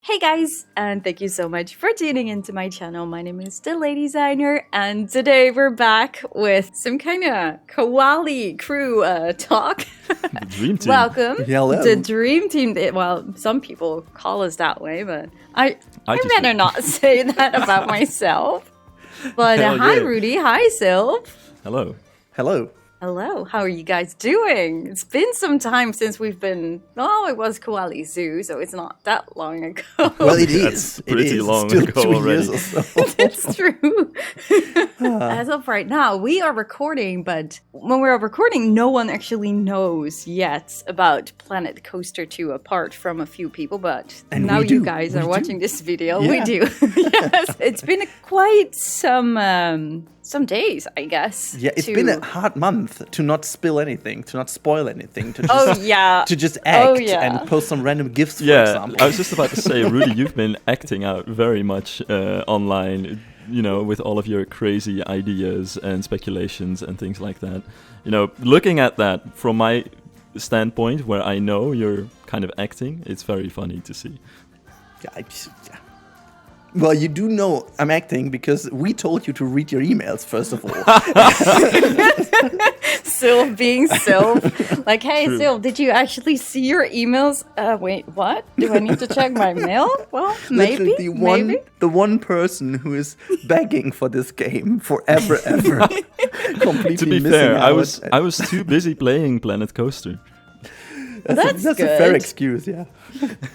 Hey guys, and thank you so much for tuning into my channel. My name is DeLady Designer, and today we're back with some kind of Koali crew talk. The dream team. Welcome, Hello. the dream team. Well, some people call us that way, but I just better did. not say that about myself. But Hell hi, yeah. Rudy. Hi, Sylv. Hello. Hello. Hello, how are you guys doing? It's been some time since we've been... Oh, it was Koali Zoo, so it's not that long ago. Well, it That's is. pretty it is. long Still ago 2 already. years or so. It's true. As of right now, we are recording, but when we're recording, no one actually knows yet about Planet Coaster 2, apart from a few people. But And now we you do. guys We are do. watching this video. We Yeah. do. Yes, it's been quite some days, I guess. Yeah, it's been a hard month to not spill anything, to not spoil anything, to just, Oh yeah. to just act Oh, yeah. and post some random gifts, for Yeah, example. I was just about to say, Rudy, you've been acting out very much online, you know, with all of your crazy ideas and speculations and things like that. You know, looking at that from my standpoint, where I know you're kind of acting, it's very funny to see. Yeah. Well, you do know I'm acting because we told you to read your emails, first of all. Sylv being Sylv. Like, hey, True. Sylv, did you actually see your emails? Wait, what? Do I need to check my mail? Well, maybe, Literally the one person who is begging for this game forever, ever. Completely To be missing fair, out. I was too busy playing Planet Coaster. That's a fair good. excuse, yeah.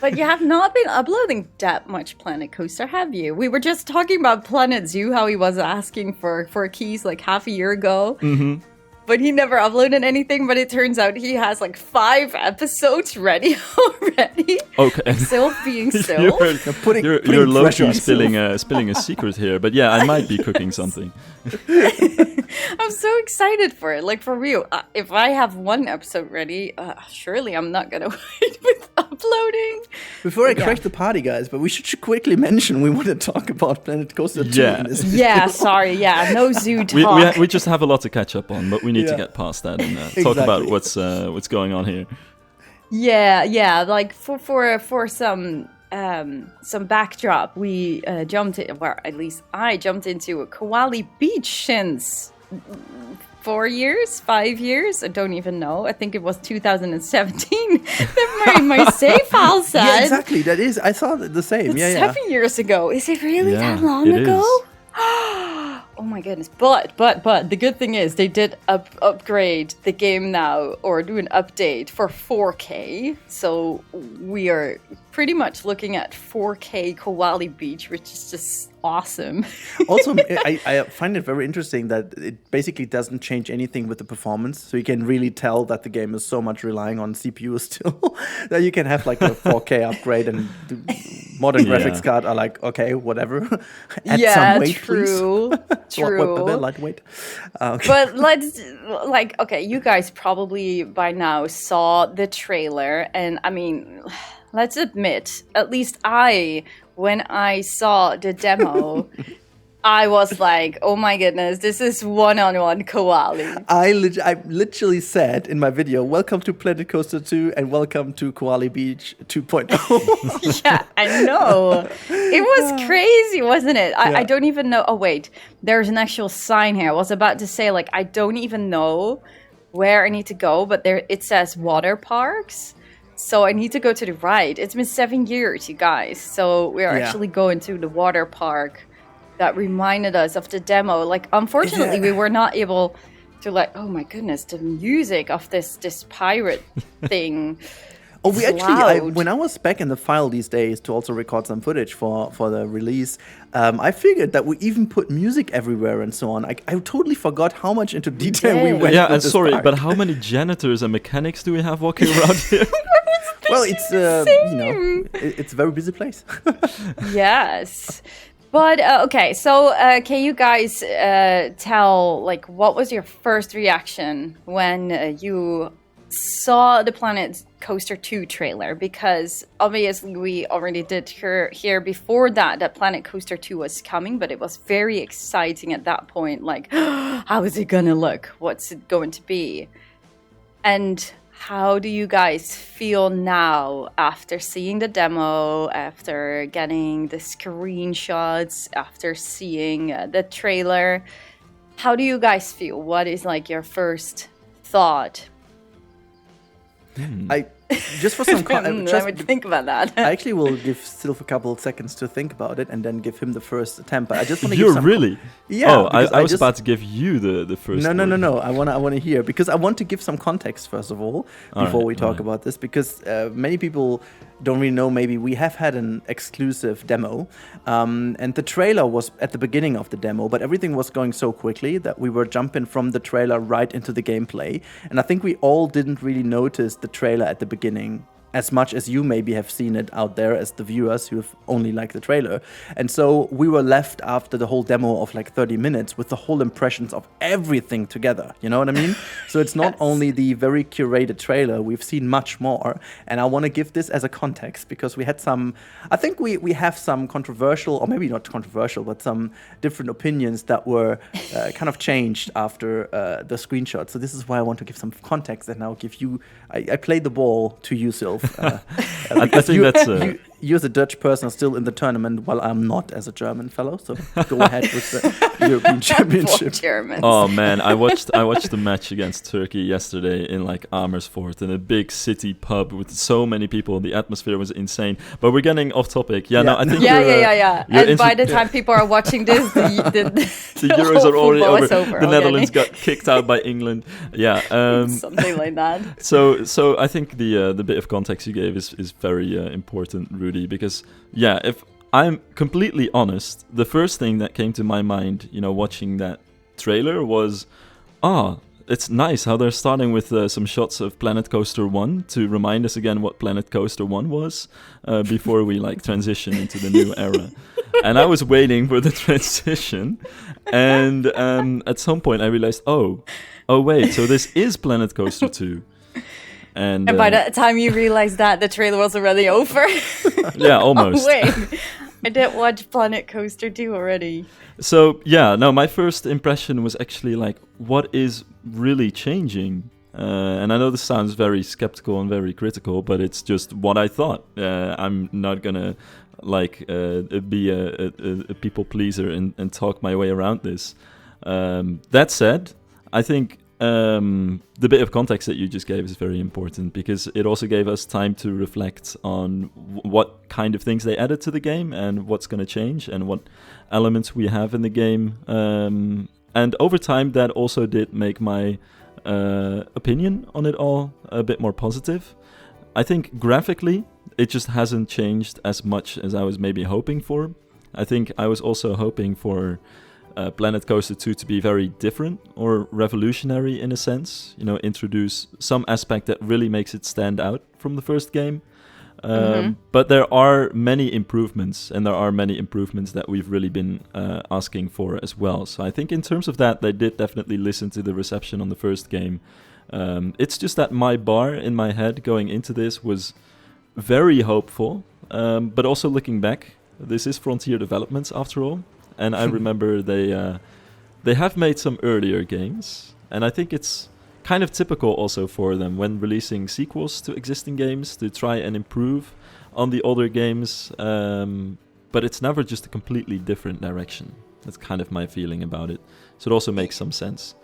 But you have not been uploading that much Planet Coaster, have you? We were just talking about Planet Zoo, how he was asking for keys like half a year ago. Mm-hmm. But he never uploaded anything, but it turns out he has like 5 episodes ready already. Okay. Sylv being Sylv. Putting You're pressure low-key on spilling a secret here, but yeah, I might be cooking something. I'm so excited for it. Like, for real. If I have one episode ready, surely I'm not going to wait with uploading. Before I Yeah. crash the party, guys, but we should quickly mention we want to talk about Planet Coaster 2 Yeah. in this Yeah, sorry. Yeah, no zoo talk. We just have a lot to catch up on, but we need to Yeah. get past that and talk about Exactly. what's going on here. Yeah. Like, for some backdrop, we jumped in, well, at least I jumped into a Koali Beach since 4 years, 5 years, I don't even know. I think it was 2017 that my save file said. Yeah, exactly. That is. I saw the same. It's Yeah, yeah. 7 years ago. Is it really Yeah, that long it ago? is. Oh my goodness. But the good thing is they did upgrade the game now, or do an update for 4K. So we are pretty much looking at 4K Koali Beach, which is just awesome. Also, I find it very interesting that it basically doesn't change anything with the performance. So you can really tell that the game is so much relying on CPU still that you can have like a 4K upgrade, and the modern Yeah. graphics card are like, okay, whatever. Add Yeah, some weight, true. True. Lightweight. Okay. But okay, you guys probably by now saw the trailer, and I mean, let's admit, at least when I saw the demo, I was like, oh my goodness, this is one-on-one Koali. I literally said in my video, welcome to Planet Coaster 2 and welcome to Koali Beach 2.0. Yeah, I know. It was crazy, wasn't it? Yeah. I don't even know. Oh, wait. There's an actual sign here. I was about to say, like, I don't even know where I need to go, but there it says water parks. So I need to go to the right. It's been 7 years, you guys. So we are Yeah. actually going to the water park that reminded us of the demo. Like, unfortunately, we were not able to, like, oh my goodness, the music of this pirate thing. Oh, we It's actually, loud. when I was back in the file these days to also record some footage for the release, I figured that we even put music everywhere and so on. I totally forgot how much into detail we did. went. Yeah, with and this sorry, park. but how many janitors and mechanics do we have walking around here? Well, it's it's a very busy place. Yes. But, okay, so can you guys tell, like, what was your first reaction when you saw the Planet Coaster 2 trailer? Because obviously we already did hear before that Planet Coaster 2 was coming, but it was very exciting at that point. Like, how is it gonna look? What's it going to be? And how do you guys feel now after seeing the demo, after getting the screenshots, after seeing the trailer? How do you guys feel? What is like your first thought? I just for some I would think about that. I actually will give Sylph a couple of seconds to think about it and then give him the first attempt. But I just want to You're give some really? Yeah. Oh, I was just, about to give you the first. No. I want to hear, because I want to give some context first of all before we talk about this, because many people don't really know. Maybe we have had an exclusive demo, and the trailer was at the beginning of the demo, but everything was going so quickly that we were jumping from the trailer right into the gameplay, and I think we all didn't really notice the trailer at the beginning as much as you maybe have seen it out there as the viewers who have only liked the trailer. And so we were left after the whole demo of like 30 minutes with the whole impressions of everything together. You know what I mean? So it's not only the very curated trailer, we've seen much more. And I want to give this as a context, because we had some, I think we have some controversial, or maybe not controversial, but some different opinions that were kind of changed after the screenshot. So this is why I want to give some context, and I'll give you, I played the ball to you, Sylph. I think that's you as a Dutch person are still in the tournament, while I'm not as a German fellow. So go ahead with the European Championship. Oh man, I watched the match against Turkey yesterday in like Amersfoort, in a big city pub with so many people. The atmosphere was insane. But we're getting off topic. No, I think And by the time people are watching this, the Euros are already over. The Netherlands got kicked out by England. Yeah, something like that. So I think the bit of context you gave is very important, Rudy, because if I'm completely honest, the first thing that came to my mind, watching that trailer was, it's nice how they're starting with some shots of Planet Coaster 1 to remind us again what Planet Coaster 1 was before we transition into the new era. And I was waiting for the transition, and at some point I realized, oh wait, so this is Planet Coaster 2. And by the time you realized that, the trailer was already over. Yeah, almost. Oh, wait. I did watch Planet Coaster 2 already. So, my first impression was actually what is really changing? And I know this sounds very skeptical and very critical, but it's just what I thought. I'm not gonna be a people pleaser and talk my way around this. That said, I think the bit of context that you just gave is very important, because it also gave us time to reflect on what kind of things they added to the game and what's going to change and what elements we have in the game. And over time, that also did make my opinion on it all a bit more positive. I think graphically, it just hasn't changed as much as I was maybe hoping for. I think I was also hoping for Planet Coaster 2 to be very different or revolutionary in a sense, introduce some aspect that really makes it stand out from the first game. But there are many improvements, and there are many improvements that we've really been asking for as well. So I think in terms of that, they did definitely listen to the reception on the first game. It's just that my bar in my head going into this was very hopeful, but also looking back, this is Frontier Developments after all. And I remember they have made some earlier games, and I think it's kind of typical also for them when releasing sequels to existing games to try and improve on the older games, but it's never just a completely different direction. That's kind of my feeling about it. So it also makes some sense.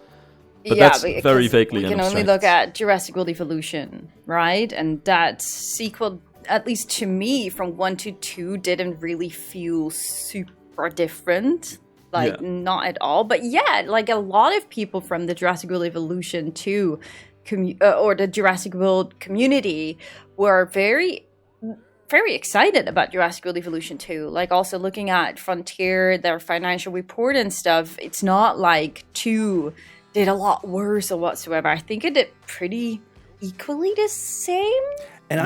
But that's very vaguely and abstract. We can only look at Jurassic World Evolution, right? And that sequel, at least to me, from 1 to 2 didn't really feel super different, not at all, but a lot of people from the Jurassic World Evolution 2 or the Jurassic World community were very excited about Jurassic World Evolution 2. Also looking at Frontier, their financial report and stuff, it's not like 2 did a lot worse or whatsoever. I think it did pretty equally the same. And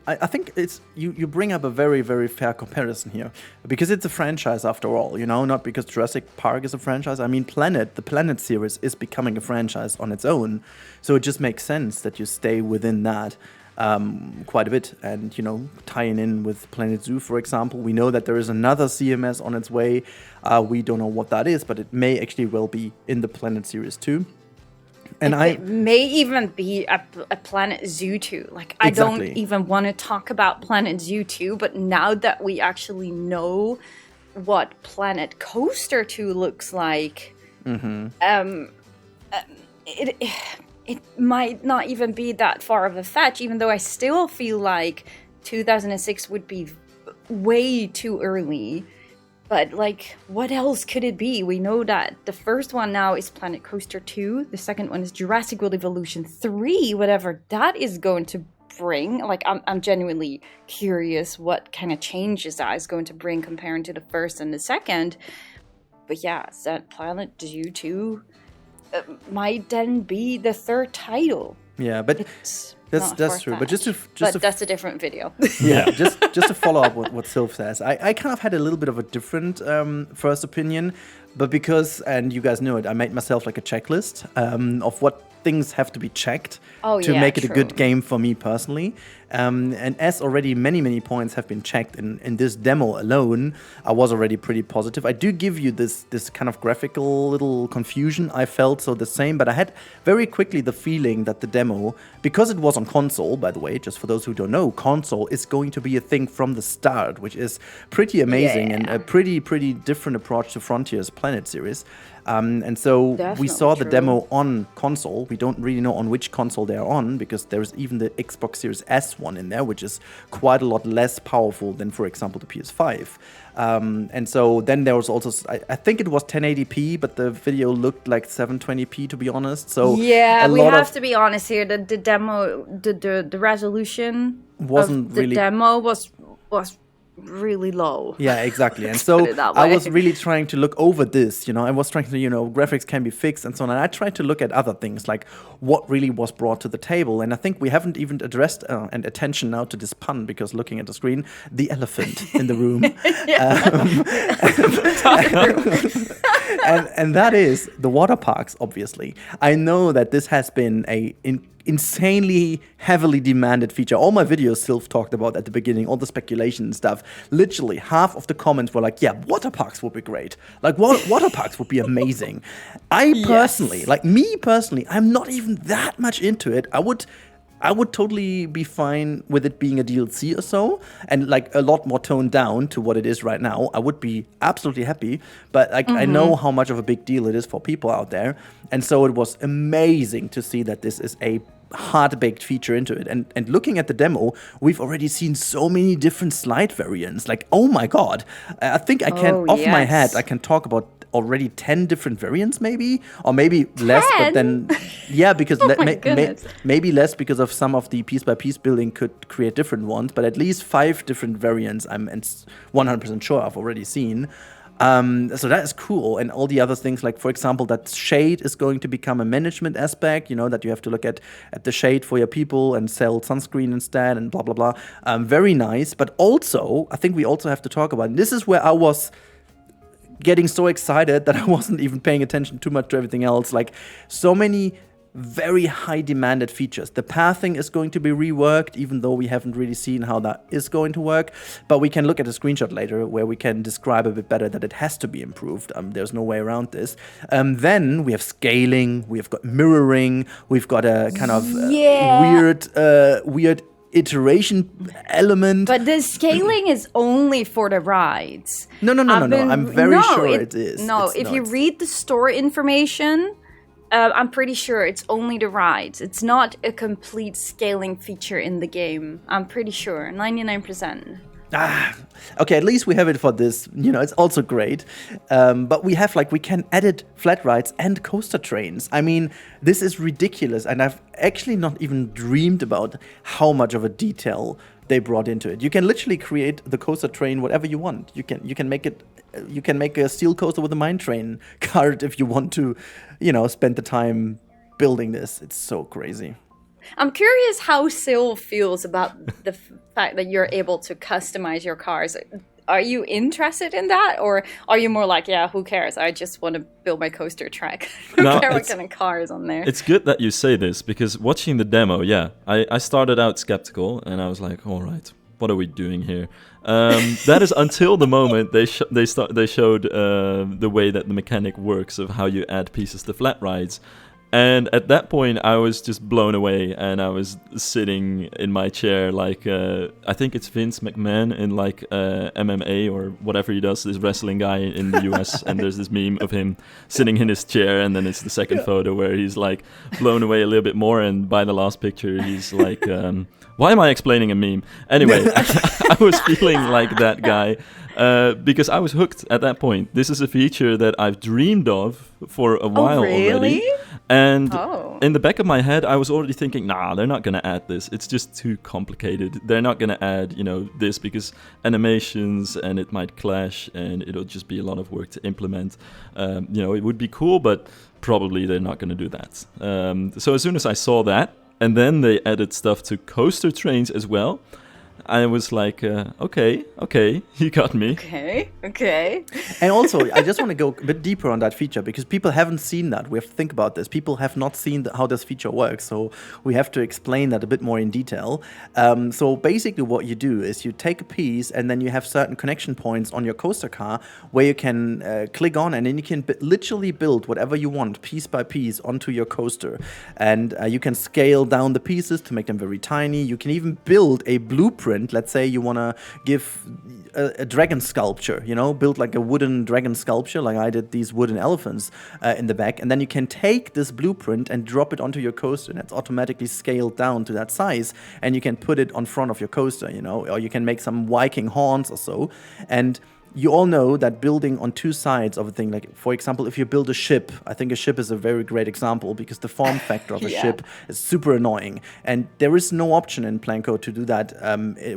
I think it's you bring up a very, very fair comparison here, because it's a franchise after all, not because Jurassic Park is a franchise. I mean, the Planet series is becoming a franchise on its own, so it just makes sense that you stay within that quite a bit, and tying in with Planet Zoo, for example. We know that there is another CMS on its way. We don't know what that is, but it may actually well be in the Planet series too. And it may even be a Planet Zoo 2. Like, I Exactly. don't even want to talk about Planet Zoo 2, but now that we actually know what Planet Coaster 2 looks like, it might not even be that far of a fetch, even though I still feel like 2006 would be way too early. But, like, what else could it be? We know that the first one now is Planet Coaster 2. The second one is Jurassic World Evolution 3, whatever that is going to bring. Like, I'm genuinely curious what kind of changes that is going to bring comparing to the first and the second. But yeah, that Planet Zoo 2 might then be the third title. Yeah, but that's true. But but that's a different video. Yeah, just to follow up what Sylph says, I kind of had a little bit of a different first opinion, but because, and you guys know it, I made myself like a checklist of what things have to be checked to make it a good game for me personally. And as already many points have been checked in this demo alone, I was already pretty positive. I do give you this kind of graphical little confusion I felt, so the same, but I had very quickly the feeling that the demo, because it was on console, by the way, just for those who don't know, console is going to be a thing from the start, which is pretty amazing and a pretty different approach to Frontier's Planet series. And so we saw the demo on console. We don't really know on which console they're on, because there's even the Xbox Series S one in there, which is quite a lot less powerful than, for example, the PS5. And so then there was also, I think it was 1080p, but the video looked like 720p, to be honest. So yeah, we have to be honest here. The demo, the resolution wasn't of the really demo was really low. Yeah, exactly. And so I was really trying to look over this, I was trying to, graphics can be fixed and so on. And I tried to look at other things, like what really was brought to the table. And I think we haven't even addressed and attention now to this pun, because looking at the screen, the elephant in the room. And that is the water parks, obviously. I know that this has been a insanely heavily demanded feature. All my videos Sylph talked about at the beginning, all the speculation and stuff. Literally half of the comments were like, yeah, water parks would be great. Like, water parks would be amazing. I'm not even that much into it. I would totally be fine with it being a DLC or so, and like a lot more toned down to what it is right now. I would be absolutely happy, but like I know how much of a big deal it is for people out there, and so it was amazing to see that this is a hard-baked feature into it. And looking at the demo, we've already seen so many different slide variants. Like, oh my god, I think I can my head I can talk about already 10 different variants, maybe, or maybe 10? Less, but then because maybe less, because of some of the piece by piece building could create different ones, but at least 5 different variants I'm 100% sure I've already seen. So that is cool. And all the other things, like, for example, that shade is going to become a management aspect, that you have to look at the shade for your people and sell sunscreen instead and blah, blah, blah. Very nice. But also, I think we also have to talk about, and this is where I was getting so excited that I wasn't even paying attention too much to everything else. Like, so many very high demanded features. The pathing is going to be reworked, even though we haven't really seen how that is going to work. But we can look at a screenshot later where we can describe a bit better that it has to be improved. There's no way around this. Then we have scaling, we have got mirroring, we've got a kind of weird iteration element. But the scaling is only for the rides. No. I'm very sure it is. No, if you read the store information, I'm pretty sure it's only the rides. It's not a complete scaling feature in the game. I'm pretty sure, 99%. Okay, at least we have it for this. It's also great. But we can edit flat rides and coaster trains. I mean, this is ridiculous. And I've actually not even dreamed about how much of a detail they brought into it. You can literally create the coaster train whatever you want. You can make it. You can make a steel coaster with a mine train cart if you want to, spend the time building this. It's so crazy. I'm curious how Sil feels about the fact that you're able to customize your cars. Are you interested in that? Or are you more like, yeah, who cares? I just want to build my coaster track. Who cares what kind of car is on there? It's good that you say this, because watching the demo, I started out skeptical and I was like, all right, what are we doing here? That is until the moment they showed the way that the mechanic works of how you add pieces to flat rides. And at that point, I was just blown away, and I was sitting in my chair like I think it's Vince McMahon in like MMA or whatever he does, this wrestling guy in the US. And there's this meme of him sitting in his chair, and then it's the second photo where he's like blown away a little bit more. And by the last picture, he's like, why am I explaining a meme? Anyway, I was feeling like that guy. Because I was hooked at that point. This is a feature that I've dreamed of for a while already. And in the back of my head, I was already thinking, nah, they're not going to add this. It's just too complicated. They're not going to add, this because animations and it might clash and it'll just be a lot of work to implement. It would be cool, but probably they're not going to do that. So as soon as I saw that, and then they added stuff to coaster trains as well, I was like, okay, you got me. Okay. And also, I just want to go a bit deeper on that feature because people haven't seen that. We have to think about this. People have not seen how this feature works, so we have to explain that a bit more in detail. So basically what you do is you take a piece and then you have certain connection points on your coaster car where you can click on, and then you can literally build whatever you want piece by piece onto your coaster. And you can scale down the pieces to make them very tiny. You can even build a blueprint. Let's say you want to give a dragon sculpture, build like a wooden dragon sculpture, like I did these wooden elephants in the back. And then you can take this blueprint and drop it onto your coaster, and it's automatically scaled down to that size. And you can put it on front of your coaster, or you can make some Viking horns or so. And you all know that building on two sides of a thing, like for example, if you build a ship, I think a ship is a very great example because the form factor of a ship is super annoying. And there is no option in Planko to do that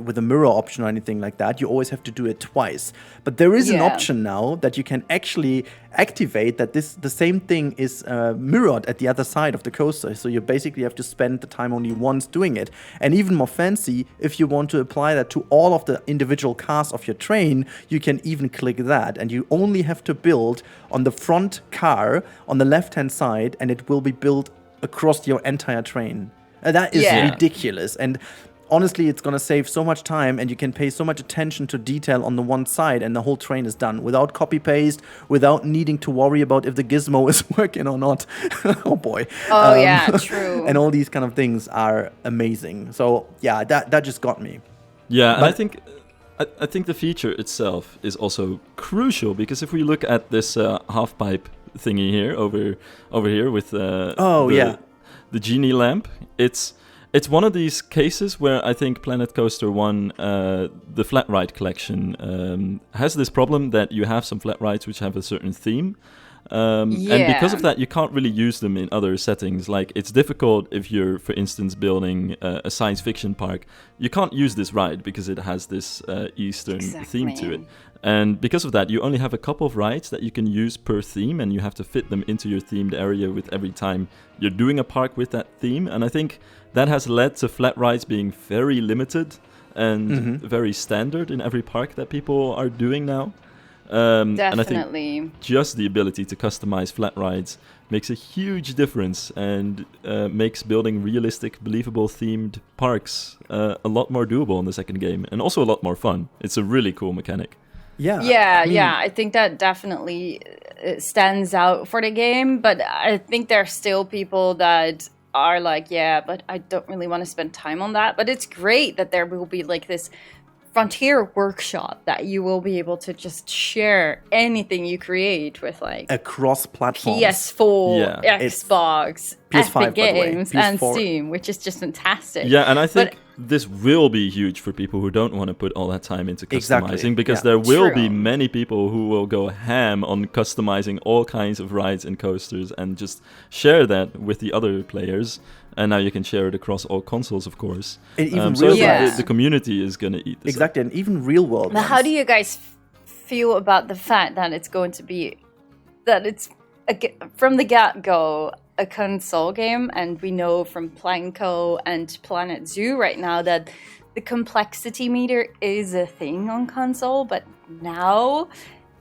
with a mirror option or anything like that. You always have to do it twice. But there is an option now that you can actually activate that the same thing is mirrored at the other side of the coaster. So you basically have to spend the time only once doing it. And even more fancy, if you want to apply that to all of the individual cars of your train, you can even click that, and you only have to build on the front car on the left-hand side, and it will be built across your entire train. That is ridiculous. And honestly, it's going to save so much time, and you can pay so much attention to detail on the one side, and the whole train is done without copy-paste, without needing to worry about if the gizmo is working or not. Oh, boy. True. And all these kind of things are amazing. So, yeah, that just got me. Yeah, and I think the feature itself is also crucial, because if we look at this half-pipe thingy here, over here with the genie lamp, it's one of these cases where I think Planet Coaster 1, the flat ride collection, has this problem that you have some flat rides which have a certain theme. And because of that, you can't really use them in other settings. Like, it's difficult if you're, for instance, building a science fiction park. You can't use this ride because it has this Eastern theme to it. And because of that, you only have a couple of rides that you can use per theme, and you have to fit them into your themed area with every time you're doing a park with that theme. And I think that has led to flat rides being very limited and very standard in every park that people are doing now. Definitely. And I think just the ability to customize flat rides makes a huge difference, and makes building realistic, believable themed parks a lot more doable in the second game, and also a lot more fun. It's a really cool mechanic. I think that definitely stands out for the game, but I think there are still people that are like, but I don't really want to spend time on that. But it's great that there will be like this Frontier workshop that you will be able to just share anything you create with, like, across platforms, PS4, Xbox, PS5, Epic Games, and Steam, which is just fantastic. Yeah, and I think this will be huge for people who don't want to put all that time into customizing, because there will be many people who will go ham on customizing all kinds of rides and coasters and just share that with the other players. And now you can share it across all consoles, of course. And even the community is going to eat this up. And even real world. But how do you guys feel about the fact that it's going to be, that it's from the get-go a console game, and we know from Planko and Planet Zoo right now that the complexity meter is a thing on console, but now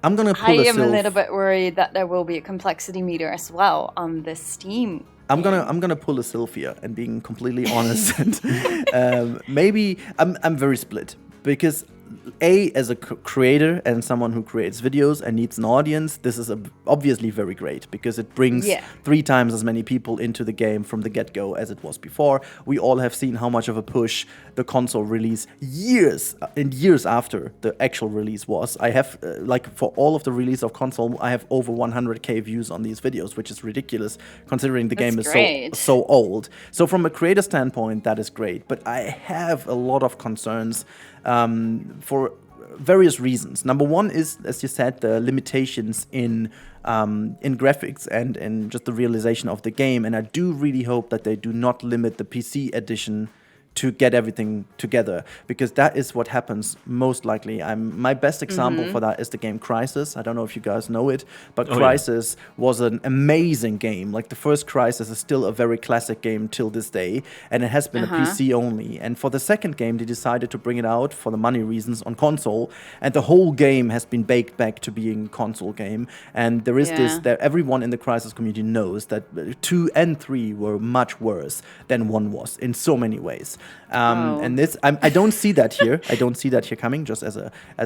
I am a little bit worried that there will be a complexity meter as well on the Steam. I'm gonna pull a Sylphia, and being completely honest, and maybe I'm very split, because as a creator and someone who creates videos and needs an audience, this is obviously very great because it brings 3 times as many people into the game from the get-go as it was before. We all have seen how much of a push the console release years after the actual release was. I have, for all of the release of console, I have over 100k views on these videos, which is ridiculous considering the game is so old. So from a creator standpoint, that is great. But I have a lot of concerns for various reasons. Number one is, as you said, the limitations in graphics and in just the realization of the game. And I do really hope that they do not limit the PC edition to get everything together, because that is what happens most likely. My best example for that is the game Crysis. I don't know if you guys know it, but Crysis was an amazing game. Like, the first Crysis is still a very classic game till this day, and it has been a PC only. And for the second game, they decided to bring it out for the money reasons on console, and the whole game has been baked back to being a console game. And there is this, that everyone in the Crysis community knows that 2 and 3 were much worse than 1 was in so many ways. And this, I don't see that here. I don't see that here coming, just as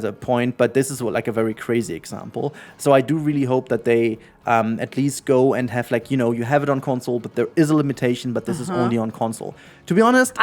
a point. But this is like a very crazy example. So I do really hope that they at least go and have, like, you have it on console, but there is a limitation. But this is only on console. To be honest,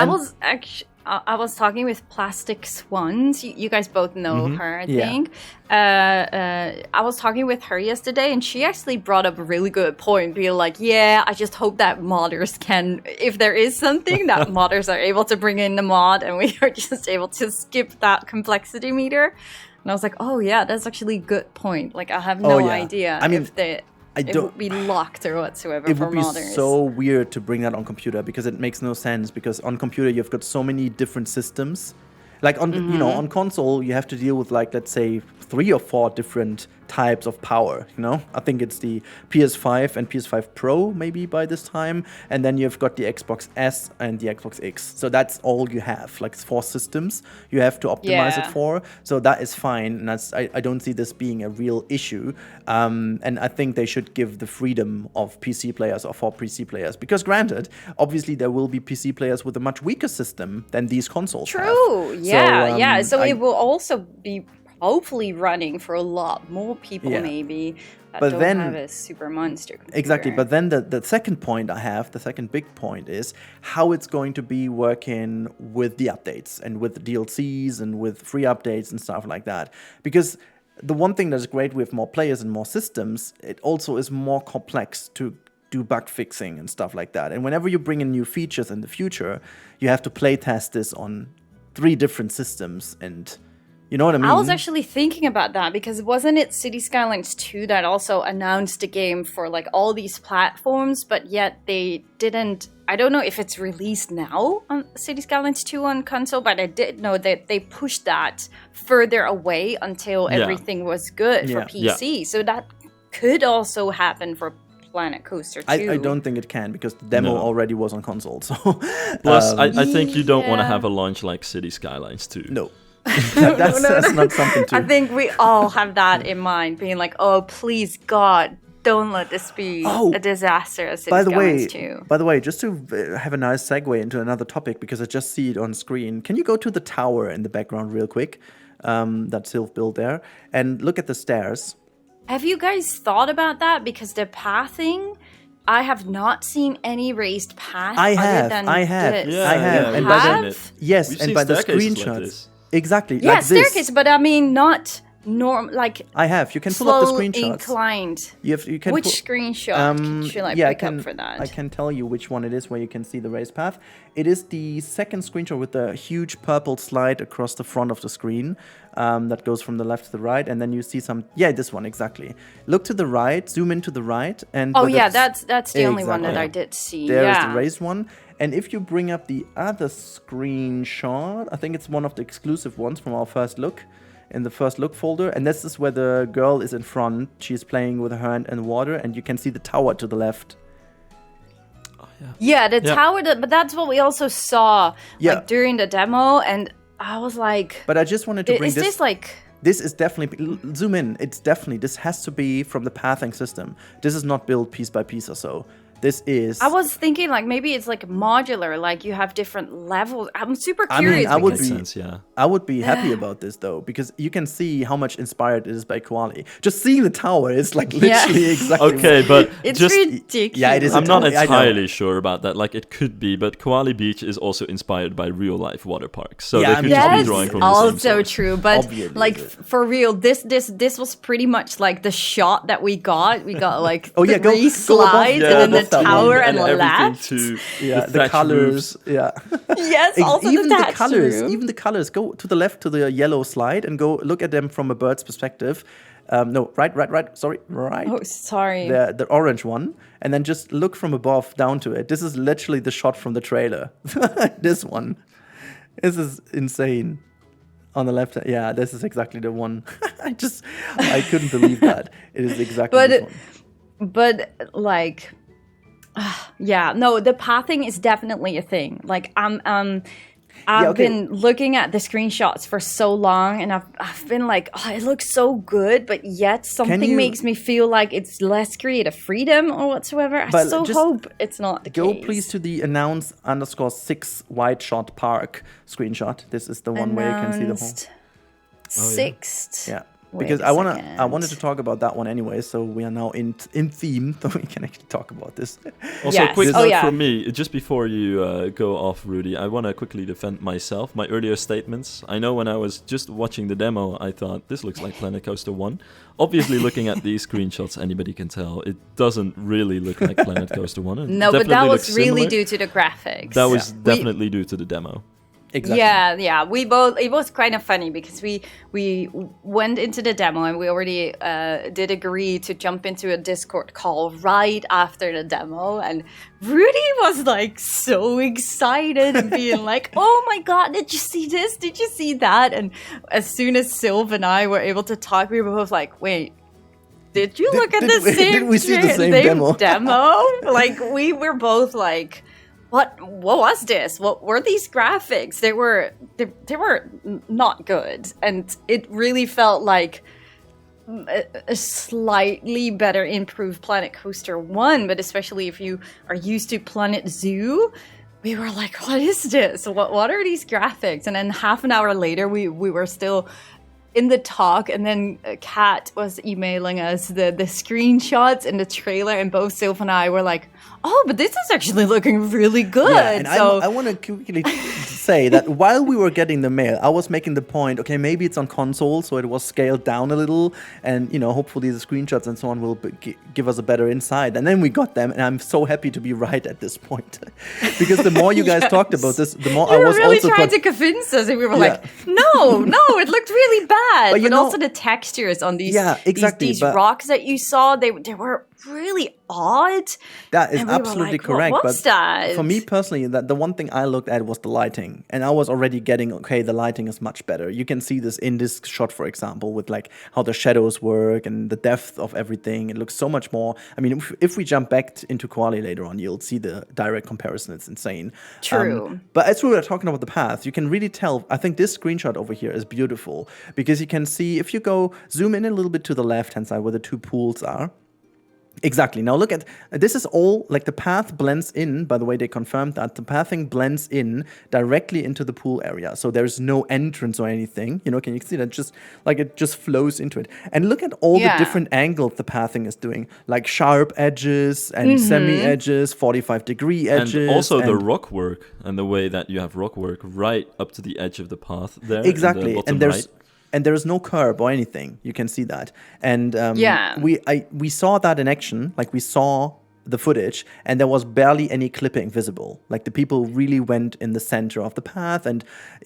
I was talking with Plastic Swans. You guys both know her, I think. I was talking with her yesterday, and she actually brought up a really good point, being like, I just hope that modders can, if there is something, that modders are able to bring in the mod, and we are just able to skip that complexity meter. And I was like, that's actually a good point. Like, I have no idea if it would be locked or whatsoever for modders. It would be so weird to bring that on computer, because it makes no sense, because on computer you've got so many different systems. Like, on on console you have to deal with, like, let's say 3 or 4 different types of power. I think it's the PS5 and PS5 Pro maybe by this time, and then you've got the Xbox S and the Xbox X. So that's all you have, like 4 systems you have to optimize it for. So that is fine, and I don't see this being a real issue. And I think they should give the freedom of PC players, or for PC players, because granted, obviously there will be PC players with a much weaker system than these consoles have. So it will also be hopefully running for a lot more people, maybe, that don't have a super monster computer. Exactly, but then the second point I have, the second big point, is how it's going to be working with the updates and with the DLCs and with free updates and stuff like that. Because the one thing that's great with more players and more systems, it also is more complex to do bug fixing and stuff like that. And whenever you bring in new features in the future, you have to play test this on 3 different systems, and you know what I mean? I was actually thinking about that, because wasn't it City Skylines 2 that also announced the game for, like, all these platforms, but yet they didn't. I don't know if it's released now on City Skylines 2 on console, but I did know that they pushed that further away until everything was good for PC. So that could also happen for Planet Coaster 2. I don't think it can, because the demo already was on console. So plus, I think you don't want to have a launch like City Skylines 2. No. That's not something to... I think we all have that in mind, being like, oh, please, God, don't let this be a disaster as City Skylines 2. By the way, just to have a nice segue into another topic, because I just see it on screen, can you go to the tower in the background real quick, that Sylph built there, and look at the stairs? Have you guys thought about that? Because the pathing, I have not seen any raised path I other than have. this. I have. And by the screenshots. Like exactly. Yeah, like staircase, this. but I mean not like. I have. You can pull up the screenshots. Inclined. You can. Which screenshot should I pick up for that? I can tell you which one it is where you can see the raised path. It is the second screenshot with the huge purple slide across the front of the screen, that goes from the left to the right, and then you see some. Yeah, this one exactly. Look to the right. Zoom into the right, and that's the only one that I did see. There is the raised one. And if you bring up the other screenshot, I think it's one of the exclusive ones from our first look, in the first look folder. And this is where the girl is in front. She's playing with her hand in water, and you can see the tower to the left. Oh, the tower, but that's what we also saw like, during the demo. And I was like... But I just wanted to bring this... Is this like... This is definitely... Zoom in. It's definitely... This has to be from the pathing system. This is not built piece by piece or so. This is. I was thinking like maybe it's like modular, like you have different levels. I'm super curious. I would because- be. Sense, yeah. I would be happy about this though, because you can see how much inspired it is by Koali. Just seeing the tower is like literally exactly. Okay, but It's just ridiculous. Yeah, it is. I'm not I know. entirely sure about that. Like, it could be, but Koali Beach is also inspired by real life water parks, so Yeah, they I could mean, just be Yes, drawing from the same also source. true. But Obviously, like is it? for real, this was pretty much like the shot that we got. We got like Oh, yeah, go three above- slides yeah, and then the above that tower one. and the everything left. to Yeah, the thatched colors. roofs. Yeah. Yes, also even the the thatched colors. roof. Even the colors. Go to the left to the yellow slide and go look at them from a bird's perspective. No, right. Sorry, right. Oh, sorry. The orange one, and then just look from above down to it. This is literally the shot from the trailer. This one. This is insane. On the left, yeah, this is exactly the one. I couldn't believe that. It is exactly this one. But like, yeah, no, the pathing is definitely a thing. Like I've okay. been looking at the screenshots for so long, and I've been like, oh, it looks so good, but yet something you- makes me feel like it's less creative freedom or whatsoever. I But so just hope it's not the Go case. please to the announce_6 wide shot park screenshot. This is the one where you can see the whole. Announced Sixth. Yeah, Wait because a I second. wanted to talk about that one anyway. So we are now in theme, so we can actually talk about this. Also, Yes. quick Oh, note yeah. from me, just before you go off, Rudy, I want to quickly defend myself, my earlier statements. I know when I was just watching the demo, I thought, this looks like Planet Coaster 1. Obviously, looking at these screenshots, anybody can tell it doesn't really look like Planet Coaster 1. It No, but that definitely was looks really similar. due to the graphics. That was We- definitely due to the demo. Exactly. Yeah, we both. It was kind of funny because we went into the demo and we already did agree to jump into a Discord call right after the demo, and Rudy was like so excited and being like, "Oh my god, did you see this? Did you see that?" And as soon as Sylv and I were able to talk, we were both like, "Wait." Did you look at did the we- same? did we see the same demo? Like we were both like, what was this? What were these graphics? They were not good, and it really felt like a slightly better improved Planet Coaster 1, but especially if you are used to Planet Zoo, we were like, what is this? What are these graphics? And then half an hour later, we were still in the talk, and then Kat was emailing us the screenshots and the trailer, and both Sylph and I were like, oh, but this is actually looking really good. Yeah, and so I want to quickly say that while we were getting the mail, I was making the point, okay, maybe it's on console, so it was scaled down a little, and, you know, hopefully the screenshots and so on will give us a better insight. And then we got them, and I'm so happy to be right at this point. Because the more you guys Yes. talked about this, the more you I were was really also... trying to convince us, and we were Yeah. like, no, it looked really bad. But you But know- also the textures on these, Yeah, exactly, these but- rocks that you saw, they were really odd. That is And we were absolutely like, correct. What but was that? for me personally, that the one thing I looked at was the lighting, and I was already getting, okay, the lighting is much better. You can see this in this shot, for example, with like how the shadows work and the depth of everything. It looks so much more. I mean, if we jump back into Koali later on, you'll see the direct comparison. It's insane. True. But as we were talking about the path, you can really tell. I think this screenshot over here is beautiful because you can see, if you go zoom in a little bit to the left hand side where the two pools are. Exactly. Now look at, this is all, like the path blends in, by the way, they confirmed that, the pathing blends in directly into the pool area. So there's no entrance or anything, you know, can you see that? Just like it just flows into it. And look at all the Yeah. different angles the pathing is doing, like sharp edges and semi-edges, 45-degree edges. And also the and- rock work and the way that you have rock work right up to the edge of the path there. in Exactly, the bottom and there's right. and there's no curb or anything. You can see that, and Yeah. we saw that in action. Like we saw the footage, and there was barely any clipping visible. Like the people really went in the center of the path, and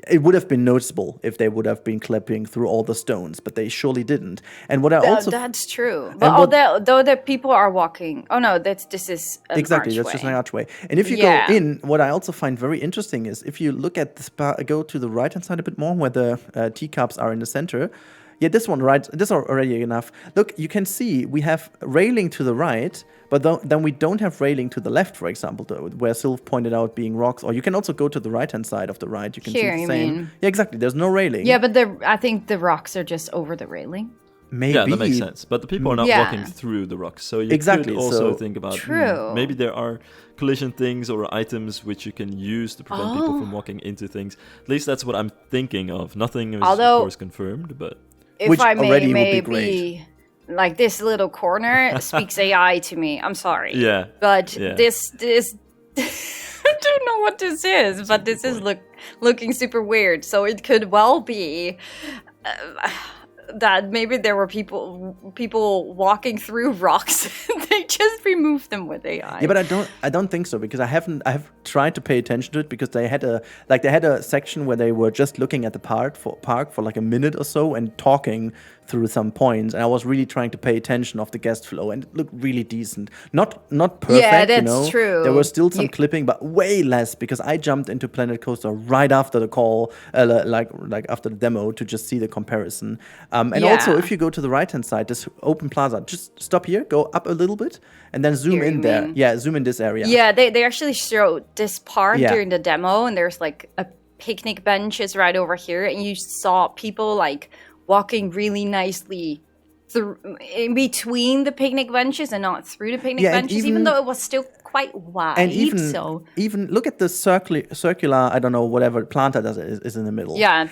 it would have been noticeable if they would have been clipping through all the stones, but they surely didn't. And what I also That's true. But though the people are walking. Oh no, this is an exactly, archway. that's just an archway. And if you Yeah. go in, what I also find very interesting is if you look at the go to the right hand side a bit more, where the teacups are in the center. Yeah, this one, right? This is already enough. Look, you can see we have railing to the right, but then we don't have railing to the left, for example, where Sylph pointed out being rocks. Or you can also go to the right-hand side of the ride. You can Here, see you the same. mean? Yeah, exactly. There's no railing. Yeah, but I think the rocks are just over the railing. maybe. Yeah, that makes sense. But the people are not Yeah. walking through the rocks, so you Exactly, could also so- think about True. maybe there are collision things or items which you can use to prevent people from walking into things. At least that's what I'm thinking of. Nothing is, Although- of course, confirmed, but If Which I may, already would be maybe like this little corner speaks AI to me. I'm sorry. yeah. But Yeah. this I don't know what this is, but this is looking super weird. So it could well be that maybe there were people walking through rocks. They just removed them with AI. Yeah, but I don't think so, because I have tried to pay attention to it, because they had a section where they were just looking at the park for like a minute or so and talking through some points, and I was really trying to pay attention of the guest flow, and it looked really decent. Not perfect, Yeah, that's you know. true. There was still some clipping, but way less, because I jumped into Planet Coaster right after the call, like after the demo, to just see the comparison. And also, Yeah. if you go to the right hand side, this open plaza, just stop here, go up a little bit, and then zoom Here, in you there. mean? Yeah, zoom in this area. Yeah, they actually showed this part Yeah. during the demo, and there's like a picnic bench is right over here, and you saw people like walking really nicely through in between the picnic benches and not through the picnic Yeah, and benches, even even- though it was still quite wide. And so even look at the circular, I don't know, whatever planta does is in the middle. yeah,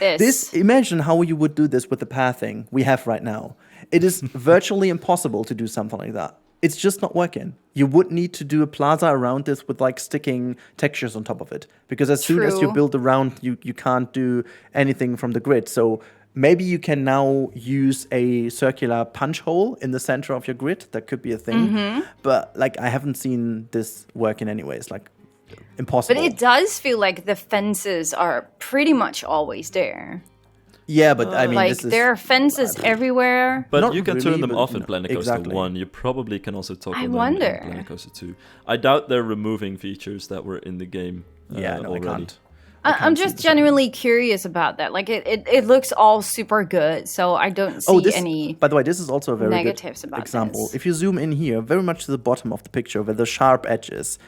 Imagine how you would do this with the pathing we have right now. It is virtually impossible to do something like that. It's just not working. You would need to do a plaza around this with like sticking textures on top of it. Because as soon as you True. build around, you can't do anything from the grid. So maybe you can now use a circular punch hole in the center of your grid. That could be a thing. Mm-hmm. But like I haven't seen this working anyways. Like impossible. but it does feel like the fences are pretty much always there. Yeah, but I mean, Like this is, there are fences everywhere. But Not you can really, turn them but off in no, Planet Coaster exactly. 1. You probably can also toggle I them wonder. in Planet Coaster 2. I doubt they're removing features that were in the game yeah, no, already. I can't. I'm just genuinely curious about that. Like it looks all super good, so I don't see any. By the way, this is also a very negatives good about example. this. If you zoom in here, very much to the bottom of the picture, where the sharp edge is,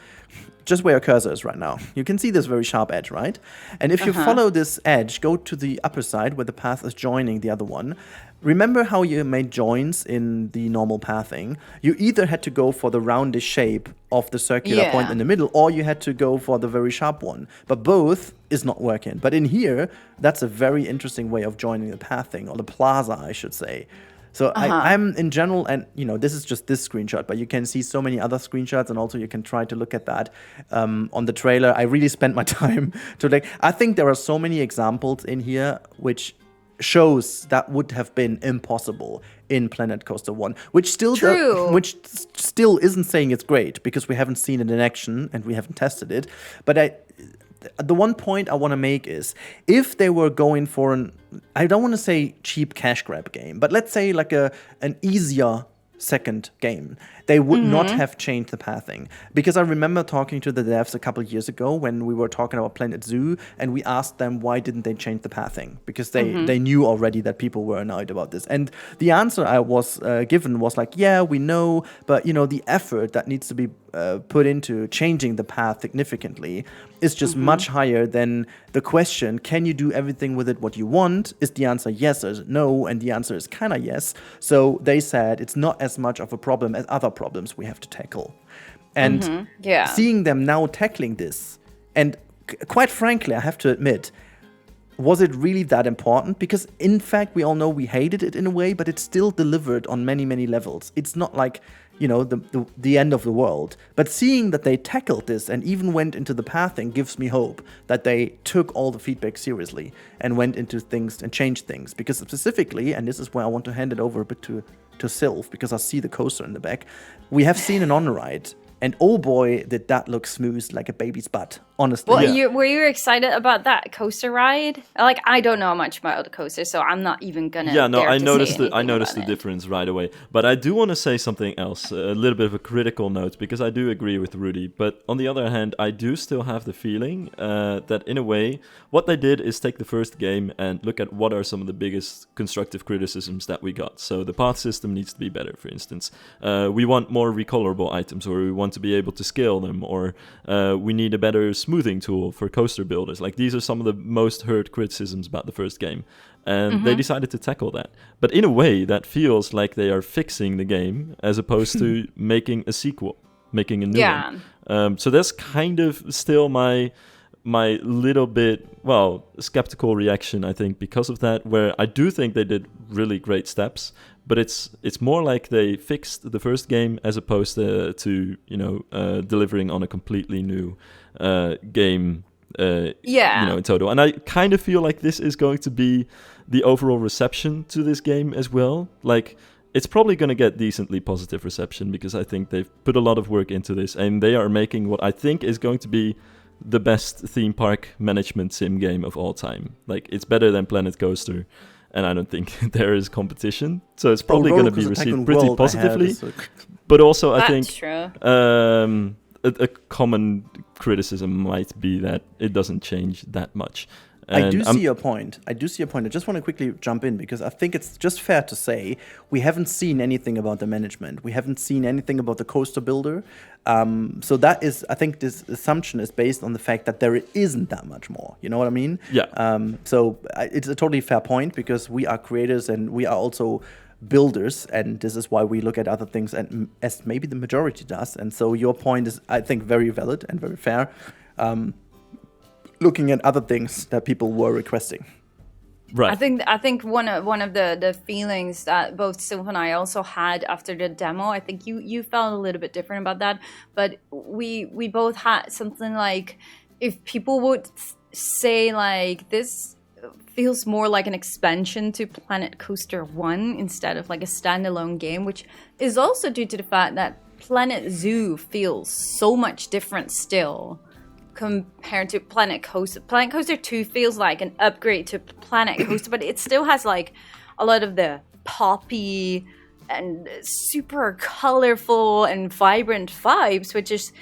just where your cursor is right now, you can see this very sharp edge, right? And if you follow this edge, go to the upper side where the path is joining the other one. Remember how you made joins in the normal pathing? You either had to go for the roundish shape of the circular Yeah. point in the middle, or you had to go for the very sharp one. But both is not working. But in here, that's a very interesting way of joining the pathing, or the plaza, I should say. So I'm in general, and you know, this is just this screenshot, but you can see so many other screenshots, and also you can try to look at that on the trailer. I really spent my time to like. I think there are so many examples in here which shows that would have been impossible in Planet Coaster 1, which still still isn't saying it's great, because we haven't seen it in action and we haven't tested it. But the one point I want to make is, if they were going for I don't want to say cheap cash grab game, but let's say like an easier second game, they would not have changed the pathing. Because I remember talking to the devs a couple of years ago when we were talking about Planet Zoo, and we asked them why didn't they change the pathing, because they knew already that people were annoyed about this. And the answer I was given was like, yeah, we know, but you know, the effort that needs to be put into changing the path significantly is just much higher than the question, can you do everything with it what you want? Is the answer yes or is it no? And the answer is kind of yes. So they said it's not as much of a problem as other problems we have to tackle. And Yeah. seeing them now tackling this, and quite frankly, I have to admit, was it really that important? Because in fact, we all know we hated it in a way, but it still delivered on many, many levels. It's not like, you know, the end of the world. But seeing that they tackled this and even went into the pathing gives me hope that they took all the feedback seriously and went into things and changed things. Because specifically, and this is where I want to hand it over a bit to Sylph, because I see the coaster in the back, we have seen an on-ride. And oh boy, did that look smooth like a baby's butt, honestly. Well, were you excited about that coaster ride? Like, I don't know much about the coaster, so I'm not even gonna. Yeah, no, dare I to noticed say I noticed the anything about it. difference right away. But I do want to say something else, a little bit of a critical note, because I do agree with Rudy. But on the other hand, I do still have the feeling that in a way, what they did is take the first game and look at what are some of the biggest constructive criticisms that we got. So the path system needs to be better, for instance. We want more recolorable items, or we want to be able to scale them, or we need a better smooth smoothing tool for coaster builders. Like, these are some of the most heard criticisms about the first game. And they decided to tackle that. But in a way, that feels like they are fixing the game as opposed to making a sequel, making a new one. So that's kind of still my little bit, skeptical reaction, I think, because of that, where I do think they did really great steps, but it's more like they fixed the first game as opposed to delivering on a completely new game, in total. And I kind of feel like this is going to be the overall reception to this game as well. Like, it's probably going to get decently positive reception because I think they've put a lot of work into this, and they are making what I think is going to be the best theme park management sim game of all time. Like, it's better than Planet Coaster, and I don't think there is competition. So it's probably going to be received pretty positively. But also, I think a common criticism might be that it doesn't change that much. And I do see your point. I just want to quickly jump in because I think it's just fair to say we haven't seen anything about the management. We haven't seen anything about the coaster builder. So that is, I think this assumption is based on the fact that there isn't that much more. You know what I mean? Yeah. So it's a totally fair point because we are creators and we are also builders, and this is why we look at other things and as maybe the majority does. And so your point is, I think, very valid and very fair. Looking at other things that people were requesting. Right. I think one of the feelings that both Sylph and I also had after the demo, I think you felt a little bit different about that, but we both had something like, if people would say like this feels more like an expansion to Planet Coaster 1 instead of like a standalone game, which is also due to the fact that Planet Zoo feels so much different still compared to Planet Coaster. Planet Coaster 2 feels like an upgrade to Planet Coaster, but it still has like a lot of the poppy and super colorful and vibrant vibes, which is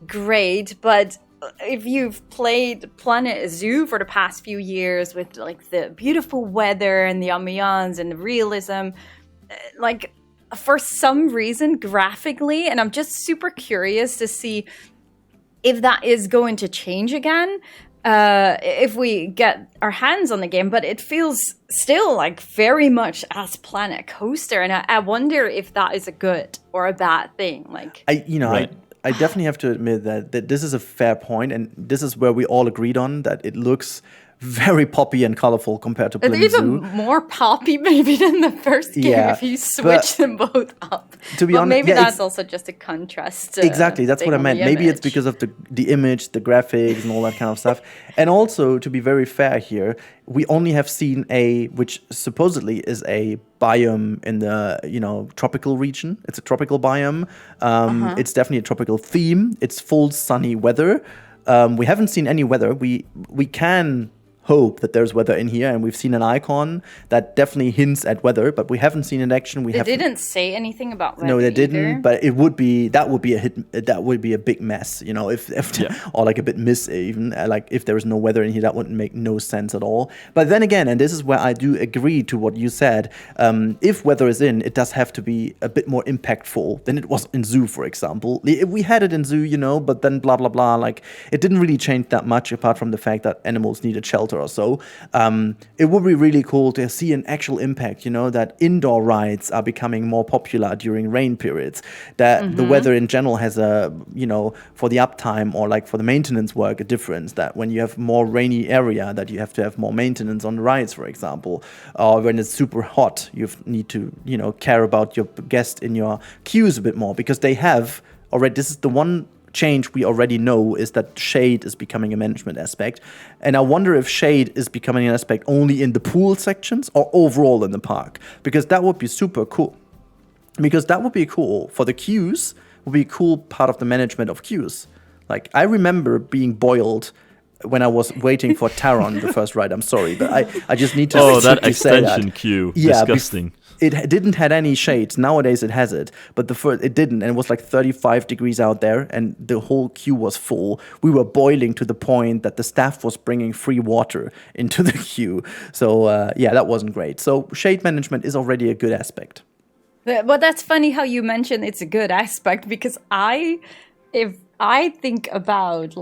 great. But if you've played Planet Zoo for the past few years with like the beautiful weather and the ambiance and the realism, like for some reason graphically, and I'm just super curious to see if that is going to change again, if we get our hands on the game, but it feels still like very much as Planet Coaster, and I wonder if that is a good or a bad thing. Like, I definitely have to admit that this is a fair point, and this is where we all agreed on that it looks very poppy and colorful compared to Planet Zoo. Even more poppy maybe than the first game if you switch them both up. To be honest, maybe that's also just a contrast. Exactly, that's what I meant. Maybe it's because of the image, the graphics, and all that kind of stuff. And also, to be very fair here, we only have seen which supposedly is a biome in the tropical region. It's a tropical biome. It's definitely a tropical theme. It's full sunny weather. We haven't seen any weather. We can hope that there's weather in here, and we've seen an icon that definitely hints at weather, but we haven't seen an action. They didn't say anything about weather. No, they didn't. But that would be a hit. That would be a big mess, or like a bit miss even. Like if there was no weather in here, that wouldn't make no sense at all. But then again, and this is where I do agree to what you said. If weather is in, it does have to be a bit more impactful than it was in Zoo, for example. We had it in Zoo, but then blah blah blah. Like it didn't really change that much, apart from the fact that animals needed shelter or so. It would be really cool to see an actual impact, that indoor rides are becoming more popular during rain periods, that the weather in general has a, for the uptime or like for the maintenance work, a difference, that when you have more rainy area, that you have to have more maintenance on the rides, for example, or when it's super hot, you need to, care about your guest in your queues a bit more, because they have already, this is the one change we already know, is that shade is becoming a management aspect. And I wonder if shade is becoming an aspect only in the pool sections or overall in the park, because that would be super cool. Because that would be cool for the queues, would be a cool part of the management of queues. Like, I remember being boiled when I was waiting for Taron, the first ride. I'm sorry, but I just need to say that. Oh, that extension extension queue. Yeah, disgusting. It didn't have any shades. Nowadays it has it, but it didn't, and it was like 35 degrees out there, and the whole queue was full. We were boiling to the point that the staff was bringing free water into the queue. So that wasn't great. So shade management is already a good aspect. But that's funny how you mentioned it's a good aspect, because if I think about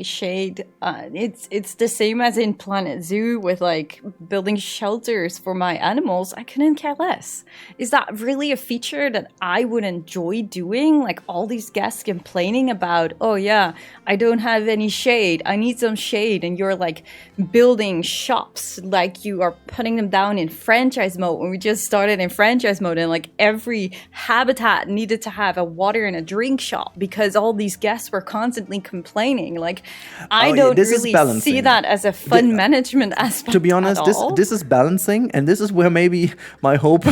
shade. It's the same as in Planet Zoo with like building shelters for my animals. I couldn't care less. Is that really a feature that I would enjoy doing? Like all these guests complaining about, oh yeah, I don't have any shade. I need some shade, and you're like building shops, like you are putting them down in franchise mode. When we just started in franchise mode, and like every habitat needed to have a water and a drink shop because all these guests were constantly complaining. Like, I don't really see that as a fun management aspect. To be honest, this is balancing, and this is where maybe my hope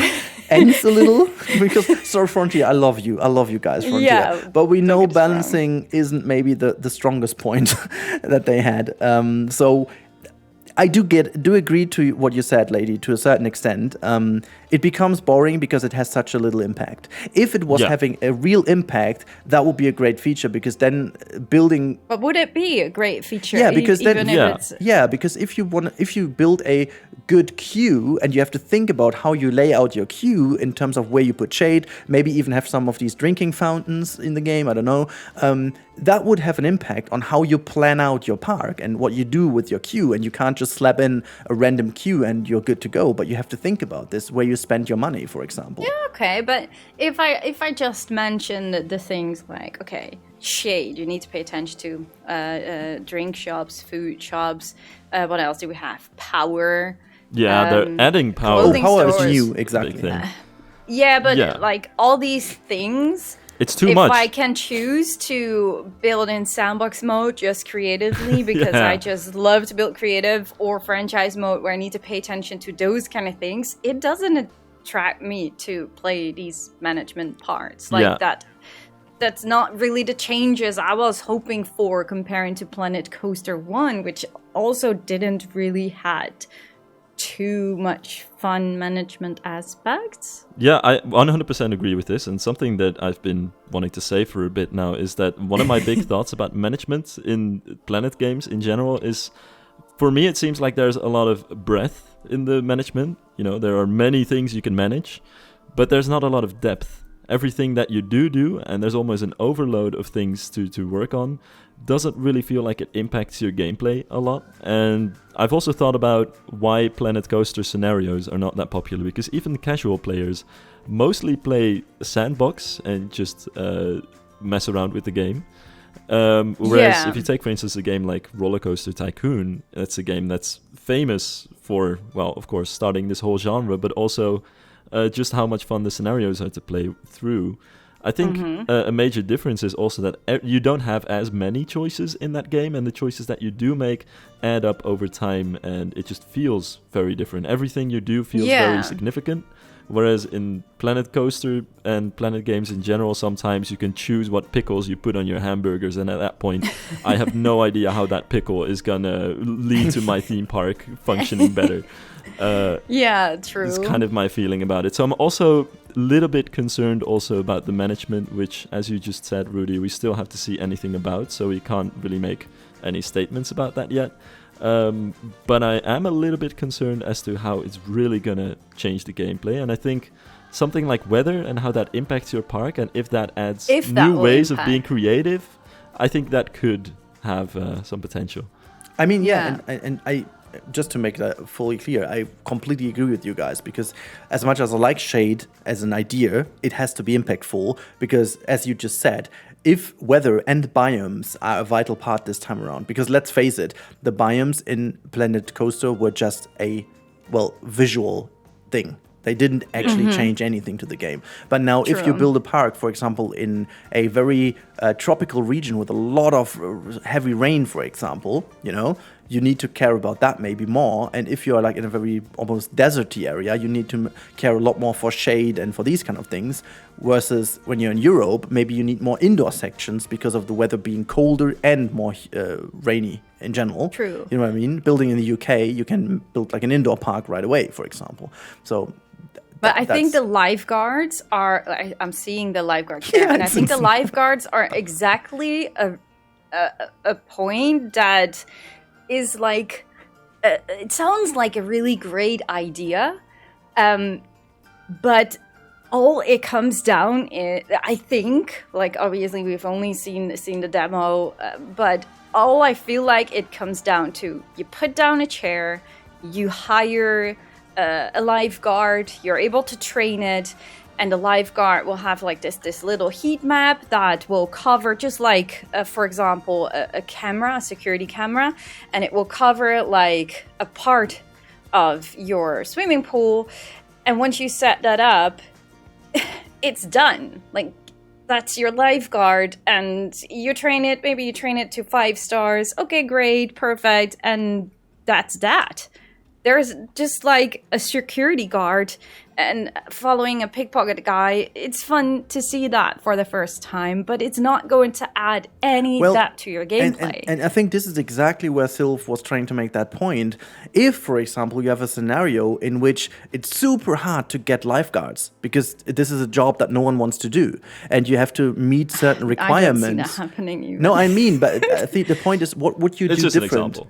ends a little. Because sorry, Frontier, I love you guys, Frontier. Yeah, but we know balancing isn't maybe the strongest point that they had. So I do agree to what you said, Lady, to a certain extent. It becomes boring because it has such a little impact. If it was having a real impact, that would be a great feature, because then building. But would it be a great feature? Yeah, because because if you build a good queue and you have to think about how you lay out your queue in terms of where you put shade, maybe even have some of these drinking fountains in the game. I don't know. That would have an impact on how you plan out your park and what you do with your queue. And you can't just slap in a random queue and you're good to go. But you have to think about this, where you spend your money, for example. Yeah, okay. But if I just mention the things like, okay, shade, you need to pay attention to drink shops, food shops. What else do we have? Power. Yeah, they're adding power. Oh, power stores. is new, exactly. Like all these things. It's too much. If I can choose to build in sandbox mode just creatively, because I just love to build creative, or franchise mode where I need to pay attention to those kind of things, it doesn't attract me to play these management parts like that. That's not really the changes I was hoping for comparing to Planet Coaster 1, which also didn't really had too much fun management aspects. Yeah, I 100% agree with this, and something that I've been wanting to say for a bit now is that one of my big thoughts about management in Planet games in general is, for me, it seems like there's a lot of breadth in the management. You know, there are many things you can manage, but there's not a lot of depth. Everything that you do, and there's almost an overload of things to work on, doesn't really feel like it impacts your gameplay a lot. And I've also thought about why Planet Coaster scenarios are not that popular, because even casual players mostly play Sandbox and just mess around with the game. Whereas if you take, for instance, a game like Roller Coaster Tycoon, that's a game that's famous for, well, of course, starting this whole genre, but also just how much fun the scenarios are to play through. I think a major difference is also that you don't have as many choices in that game, and the choices that you do make add up over time, and it just feels very different. Everything you do feels very significant, whereas in Planet Coaster and Planet games in general, sometimes you can choose what pickles you put on your hamburgers, and at that point, I have no idea how that pickle is gonna lead to my theme park functioning better. True. It's kind of my feeling about it. So I'm also a little bit concerned also about the management, which, as you just said, Rudy, we still have to see anything about, so we can't really make any statements about that yet. But I am a little bit concerned as to how it's really gonna change the gameplay, and I think something like weather and how that impacts your park, and if that adds new ways of being creative, I think that could have some potential. I mean, and I just to make that fully clear, I completely agree with you guys, because as much as I like shade as an idea, it has to be impactful, because as you just said, if weather and biomes are a vital part this time around, because let's face it, the biomes in Planet Coaster were just a, visual thing. They didn't actually change anything to the game. But now if you build a park, for example, in a very tropical region with a lot of heavy rain, for example, you need to care about that maybe more. And if you're like in a very almost deserty area, you need to care a lot more for shade and for these kind of things. Versus when you're in Europe, maybe you need more indoor sections because of the weather being colder and more rainy in general. True. You know what I mean? Building in the UK, you can build like an indoor park right away, for example. So... But I think the lifeguards are... I'm seeing the lifeguards there, and I think the lifeguards are exactly a point that is like... it sounds like a really great idea, but all it comes down I think, like, obviously we've only seen the demo, but all I feel like it comes down to, you put down a chair, you hire a lifeguard, you're able to train it, and the lifeguard will have like this little heat map that will cover, just like, for example, a security camera, and it will cover like a part of your swimming pool. And once you set that up, it's done. Like, that's your lifeguard, and you train it, maybe you train it to 5 stars. Okay, great, perfect, and that's that. There's just like a security guard and following a pickpocket guy. It's fun to see that for the first time, but it's not going to add any depth to your gameplay. And I think this is exactly where Sylph was trying to make that point. If, for example, you have a scenario in which it's super hard to get lifeguards, because this is a job that no one wants to do, and you have to meet certain requirements. I don't see that happening even. No, I mean, but I think the point is, what would you do different? It's just an example.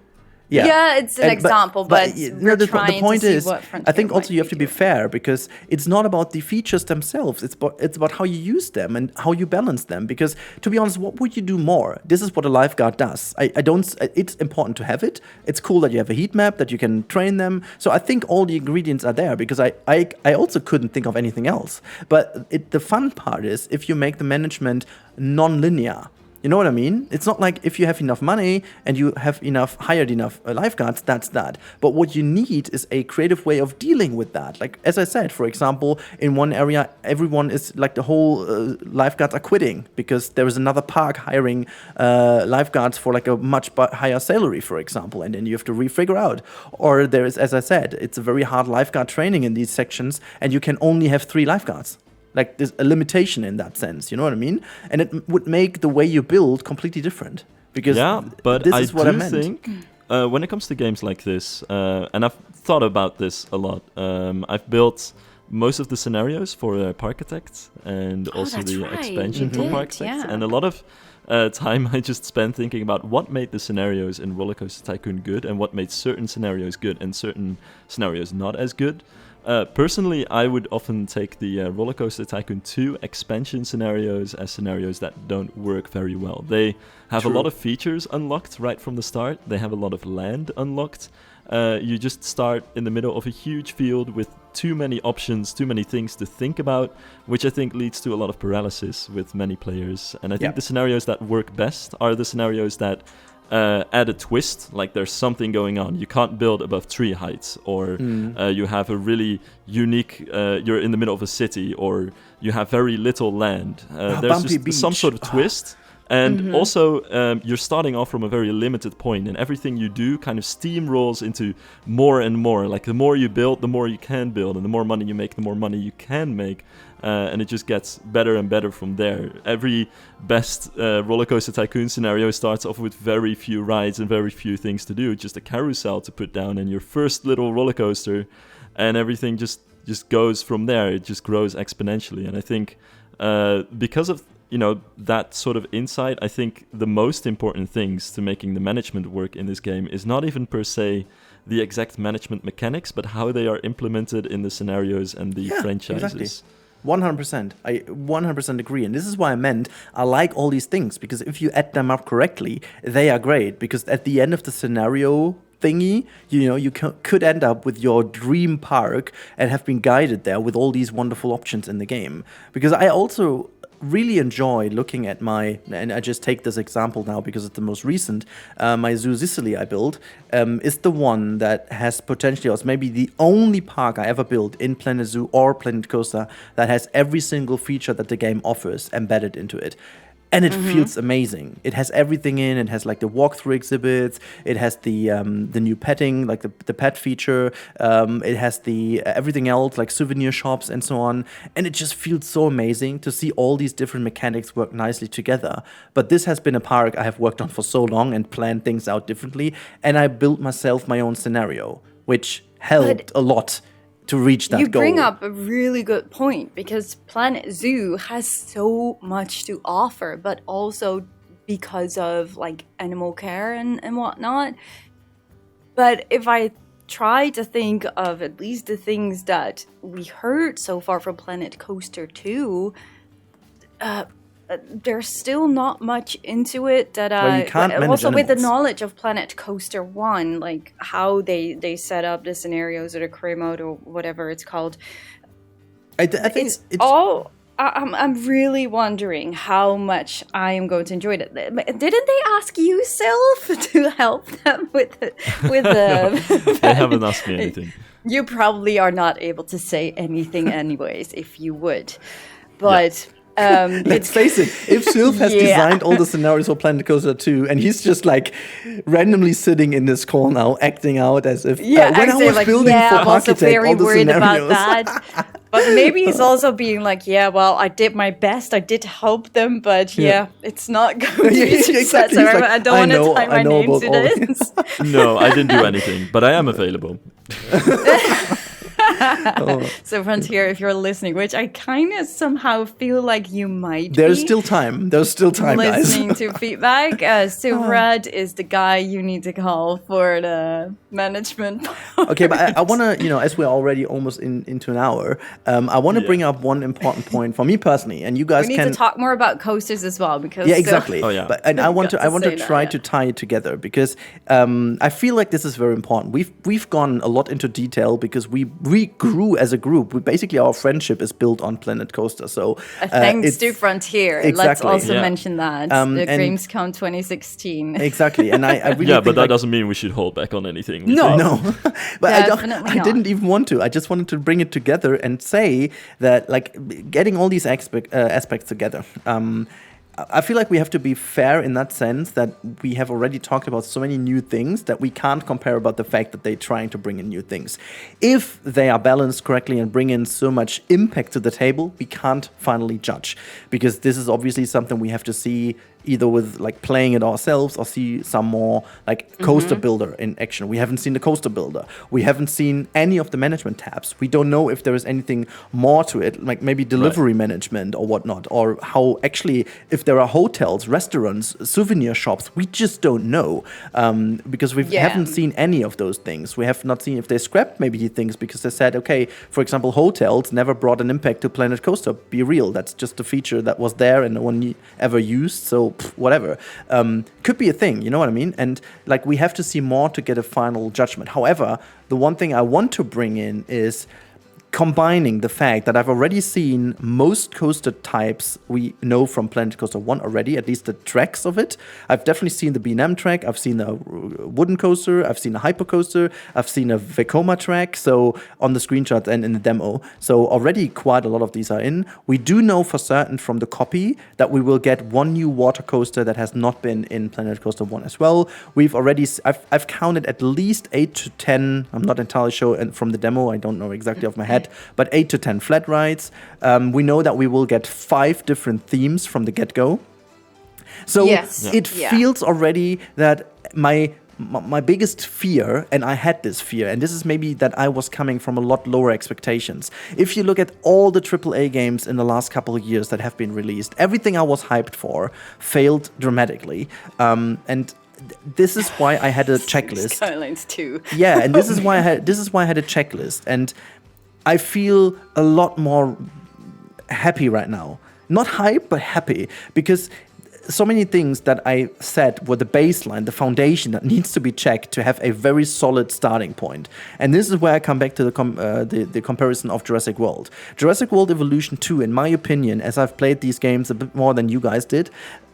Yeah, it's an example, but the point is, I think also you have to be doing. fair, because it's not about the features themselves. It's about how you use them and how you balance them. Because to be honest, what would you do more? This is what a lifeguard does. It's important to have it. It's cool that you have a heat map, that you can train them. So I think all the ingredients are there, because I also couldn't think of anything else. But the fun part is if you make the management non-linear. You know what I mean? It's not like if you have enough money and you have hired enough lifeguards, that's that. But what you need is a creative way of dealing with that. Like, as I said, for example, in one area, everyone is like, the whole lifeguards are quitting because there is another park hiring lifeguards for like a much higher salary, for example. And then you have to refigure out. Or there is, as I said, it's a very hard lifeguard training in these sections, and you can only have 3 lifeguards. Like, there's a limitation in that sense, you know what I mean? And it would make the way you build completely different. Because but this is what I meant. think when it comes to games like this, and I've thought about this a lot, I've built most of the scenarios for Parkitect and also the expansion for Parkitect. And a lot of time I just spent thinking about what made the scenarios in Roller Coaster Tycoon good and what made certain scenarios good and certain scenarios not as good. Personally, I would often take the Roller Coaster Tycoon 2 expansion scenarios as scenarios that don't work very well. They have a lot of features unlocked right from the start. They have a lot of land unlocked. You just start in the middle of a huge field with too many options, too many things to think about, which I think leads to a lot of paralysis with many players. And I think the scenarios that work best are the scenarios that add a twist, like there's something going on. You can't build above tree heights, or you have a really unique, you're in the middle of a city, or you have very little land. There's just some sort of twist. And also, you're starting off from a very limited point, and everything you do kind of steamrolls into more and more. Like, the more you build, the more you can build, and the more money you make, the more money you can make. And it just gets better and better from there. Every best Roller Coaster Tycoon scenario starts off with very few rides and very few things to do. Just a carousel to put down and your first little roller coaster, and everything just goes from there. It just grows exponentially. And I think because of that sort of insight, I think the most important things to making the management work in this game is not even per se the exact management mechanics, but how they are implemented in the scenarios and the franchises. Exactly. 100%. I 100% agree. And this is why I meant I like all these things, because if you add them up correctly, they are great. Because at the end of the scenario thingy, you could end up with your dream park and have been guided there with all these wonderful options in the game. Because I also really enjoy looking at and I just take this example now because it's the most recent, my Zoo Sicily I built is the one that has potentially, or maybe the only park I ever built in Planet Zoo or Planet Coaster that has every single feature that the game offers embedded into it. And it feels amazing. It has everything in. It has like the walkthrough exhibits. It has the new petting, like the pet feature. It has the everything else, like souvenir shops and so on. And it just feels so amazing to see all these different mechanics work nicely together. But this has been a park I have worked on for so long and planned things out differently. And I built myself my own scenario, which helped a lot to reach that goal. You bring up a really good point, because Planet Zoo has so much to offer, but also because of like animal care and whatnot. But if I try to think of at least the things that we heard so far from Planet Coaster 2, there's still not much into it that Well, you can't manage also with the animals. knowledge of Planet Coaster 1, like how they set up the scenarios or the career mode or whatever it's called. I think It's all I'm really wondering how much I am going to enjoy it. Didn't they ask you, Sylph, to help them with the They haven't asked me anything. You probably are not able to say anything anyways, if you would. But Let's face it, if Sylph has designed all the scenarios for Planet Coaster 2 and he's just like randomly sitting in this call now, acting out as if when I was like, building for I'm also Architect, very all the worried scenarios. about that. But maybe he's also being like, well, I did my best. I did help them, but it's not going to be a success. Exactly. So He's like, I don't want to tie my name about to all this. No, I didn't do anything, but I am available. So Frontier, if you're listening, which I kind of somehow feel like you might There's be still time. There's still time, guys. listening to feedback. Silverad is the guy you need to call for the management part. Okay, but I want to, as we're already almost into an hour, I want to bring up one important point for me personally, and you guys We need can to talk more about coasters as well because exactly. Oh, yeah. But I want to say that, try to tie it together because I feel like this is very important. We've gone a lot into detail because we grew as a group. Our friendship is built on Planet Coaster. So thanks to Frontier. Let's Exactly. also Yeah. mention that the and- Gamescom 2016. exactly, and I really Yeah, but think, that like, doesn't mean we should hold back on anything. we No. think. No, but Definitely I not. didn't even want to. I just wanted to bring it together and say that, like, getting all these aspects together. I feel like we have to be fair in that sense that we have already talked about so many new things that we can't compare about the fact that they're trying to bring in new things. If they are balanced correctly and bring in so much impact to the table, we can't finally judge because this is obviously something we have to see either with like playing it ourselves or see some more like coaster builder in action. We haven't seen the coaster builder. We haven't seen any of the management tabs. We don't know if there is anything more to it, like maybe delivery management or whatnot, or how actually if there are hotels, restaurants, souvenir shops. We just don't know because we haven't seen any of those things. We have not seen if they scrapped maybe things because they said, okay, for example, hotels never brought an impact to Planet Coaster. Be real, that's just a feature that was there and no one ever used. So whatever, could be a thing, you know what I mean? And like we have to see more to get a final judgment. However, the one thing I want to bring in is combining the fact that I've already seen most coaster types we know from Planet Coaster 1 already, at least the tracks of it. I've definitely seen the B&M track, I've seen a wooden coaster, I've seen a hypercoaster, I've seen a Vekoma track, so on the screenshot and in the demo. So already quite a lot of these are in. We do know for certain from the copy that we will get one new water coaster that has not been in Planet Coaster 1 as well. We've already, I've counted at least 8 to 10, I'm not entirely sure, and from the demo, I don't know exactly off my head, but 8 to 10 flat rides. We know that we will get 5 different themes from the get-go. So it feels already that my biggest fear, and I had this fear, and this is maybe that I was coming from a lot lower expectations. If you look at all the AAA games in the last couple of years that have been released, everything I was hyped for failed dramatically. And this is why I had a checklist. Skylines 2. Yeah, and this is why I had a checklist, and I feel a lot more happy right now. Not hype, but happy, because so many things that I said were the baseline, the foundation that needs to be checked to have a very solid starting point. And this is where I come back to the comparison of Jurassic World. Jurassic World Evolution 2, in my opinion, as I've played these games a bit more than you guys did,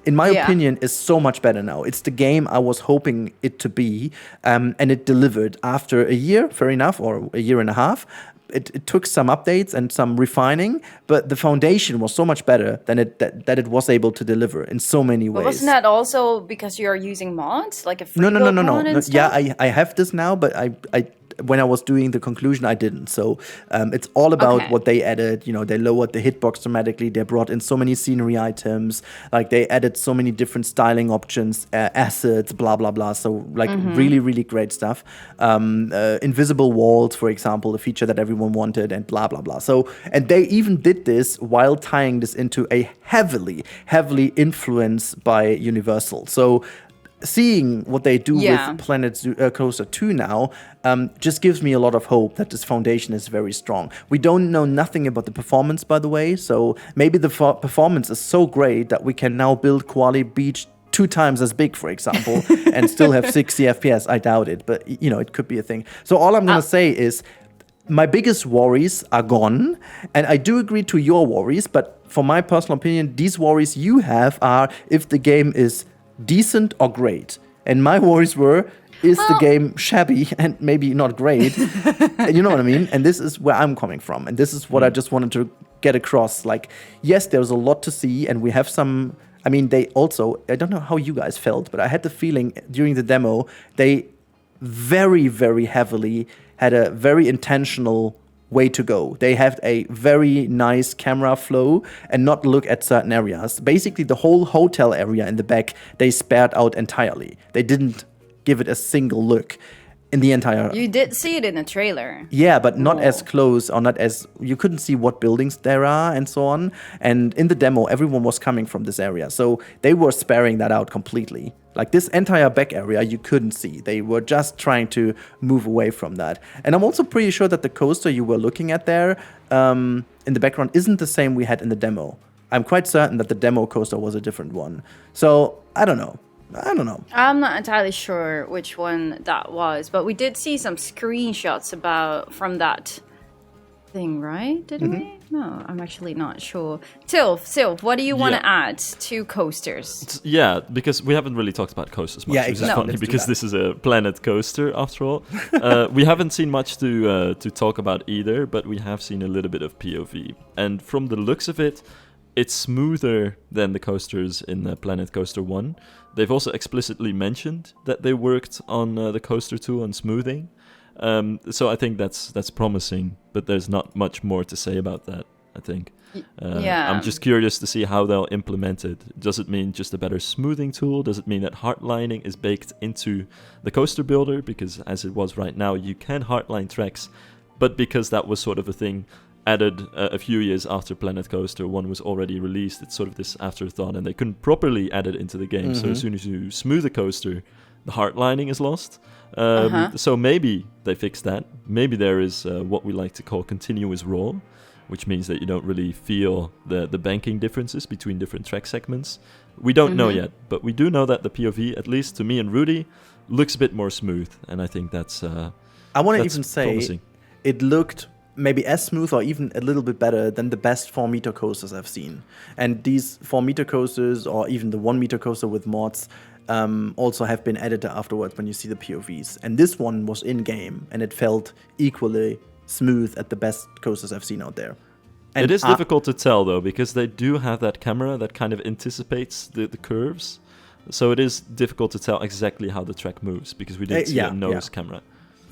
in my opinion, is so much better now. It's the game I was hoping it to be, and it delivered after a year, fair enough, or a year and a half. It took some updates and some refining, but the foundation was so much better than that it was able to deliver in so many ways. But wasn't that also because you're using mods, like a free No. mod and stuff? Yeah, I have this now, but I when I was doing the conclusion, I didn't. So it's all about what they added. You know, they lowered the hitbox dramatically. They brought in so many scenery items. Like they added so many different styling options, assets, blah blah blah. So like really really great stuff. Invisible walls, for example, the feature that everyone wanted, and blah blah blah. So and they even did this while tying this into a heavily influenced by Universal. So seeing what they do Yeah. with Planet Coaster 2 now just gives me a lot of hope that this foundation is very strong. We don't know nothing about the performance, by the way, so maybe the performance is so great that we can now build Koali Beach 2 times as big, for example, and still have 60 FPS. I doubt it, but you know, it could be a thing. So all I'm going to say is my biggest worries are gone, and I do agree to your worries, but for my personal opinion, these worries you have are if the game is decent or great. And my worries were, is the game shabby and maybe not great? You know what I mean? And this is where I'm coming from. And this is what I just wanted to get across. Like, yes, there's a lot to see, and we have some... I mean, they also... I don't know how you guys felt, but I had the feeling during the demo, they very, very heavily had a very intentional way to go. They have a very nice camera flow and not look at certain areas. Basically, the whole hotel area in the back, they spared out entirely. They didn't give it a single look in the entire... You did see it in the trailer. Yeah, but not as close, or not as... You couldn't see what buildings there are and so on. And in the demo, everyone was coming from this area. So they were sparing that out completely. Like this entire back area, you couldn't see. They were just trying to move away from that. And I'm also pretty sure that the coaster you were looking at there in the background isn't the same we had in the demo. I'm quite certain that the demo coaster was a different one. So, I don't know. I'm not entirely sure which one that was, but we did see some screenshots from that thing, right? Didn't we? No, I'm actually not sure. Sylph, what do you want to add to coasters? Yeah, because we haven't really talked about coasters much. Yeah, Which is exactly. funny because this is a Planet Coaster after all. We haven't seen much to talk about either, but we have seen a little bit of POV. And from the looks of it, it's smoother than the coasters in Planet Coaster 1. They've also explicitly mentioned that they worked on the Coaster 2 on smoothing. So I think that's promising, but there's not much more to say about that, I think. I'm just curious to see how they'll implement it. Does it mean just a better smoothing tool? Does it mean that hardlining is baked into the coaster builder? Because as it was right now, you can hardline tracks, but because that was sort of a thing added a few years after Planet Coaster 1 was already released, it's sort of this afterthought, and they couldn't properly add it into the game. So as soon as you smooth a coaster, the hardlining is lost. So maybe they fix that. Maybe there is what we like to call continuous roll, which means that you don't really feel the banking differences between different track segments. We don't know yet, but we do know that the POV, at least to me and Rudy, looks a bit more smooth, and I think that's I want to even say promising. It looked maybe as smooth or even a little bit better than the best 4-meter coasters I've seen. And these 4-meter coasters, or even the 1-meter coaster with mods, also have been edited afterwards when you see the POVs. And this one was in-game, and it felt equally smooth at the best coasters I've seen out there. And it is difficult to tell, though, because they do have that camera that kind of anticipates the curves. So it is difficult to tell exactly how the track moves, because we didn't see a nose camera.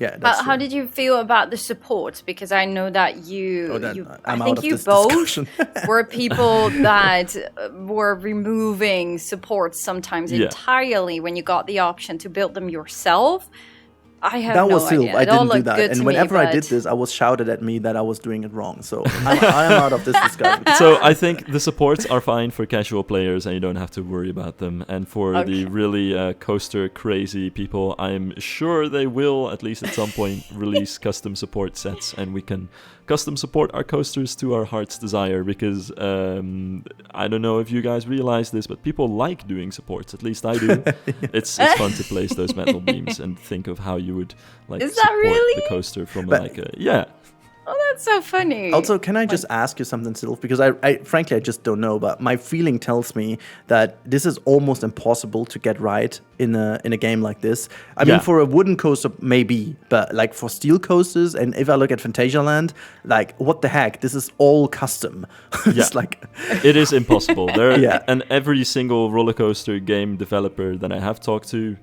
Yeah, But how did you feel about the support? Because I know that I think you both discussion. were people that were removing supports sometimes entirely when you got the option to build them yourself. I have that no was Sylph. idea. I didn't do that. And whenever I did this, I was shouted at me that I was doing it wrong. So I am out of this discussion. So I think the supports are fine for casual players, and you don't have to worry about them. And for the really coaster crazy people, I'm sure they will, at least at some point, release custom support sets, and we can custom support our coasters to our heart's desire, because I don't know if you guys realize this, but people like doing supports. At least I do. It's fun to place those metal beams and think of how you would support the coaster from Oh, that's so funny. Also, can I just ask you something, Sylph? Because I frankly, I just don't know, but my feeling tells me that this is almost impossible to get right in a game like this. I mean, for a wooden coaster, maybe, but like for steel coasters, and if I look at Phantasialand, like, what the heck? This is all custom. It's like... It is impossible. And every single roller coaster game developer that I have talked to,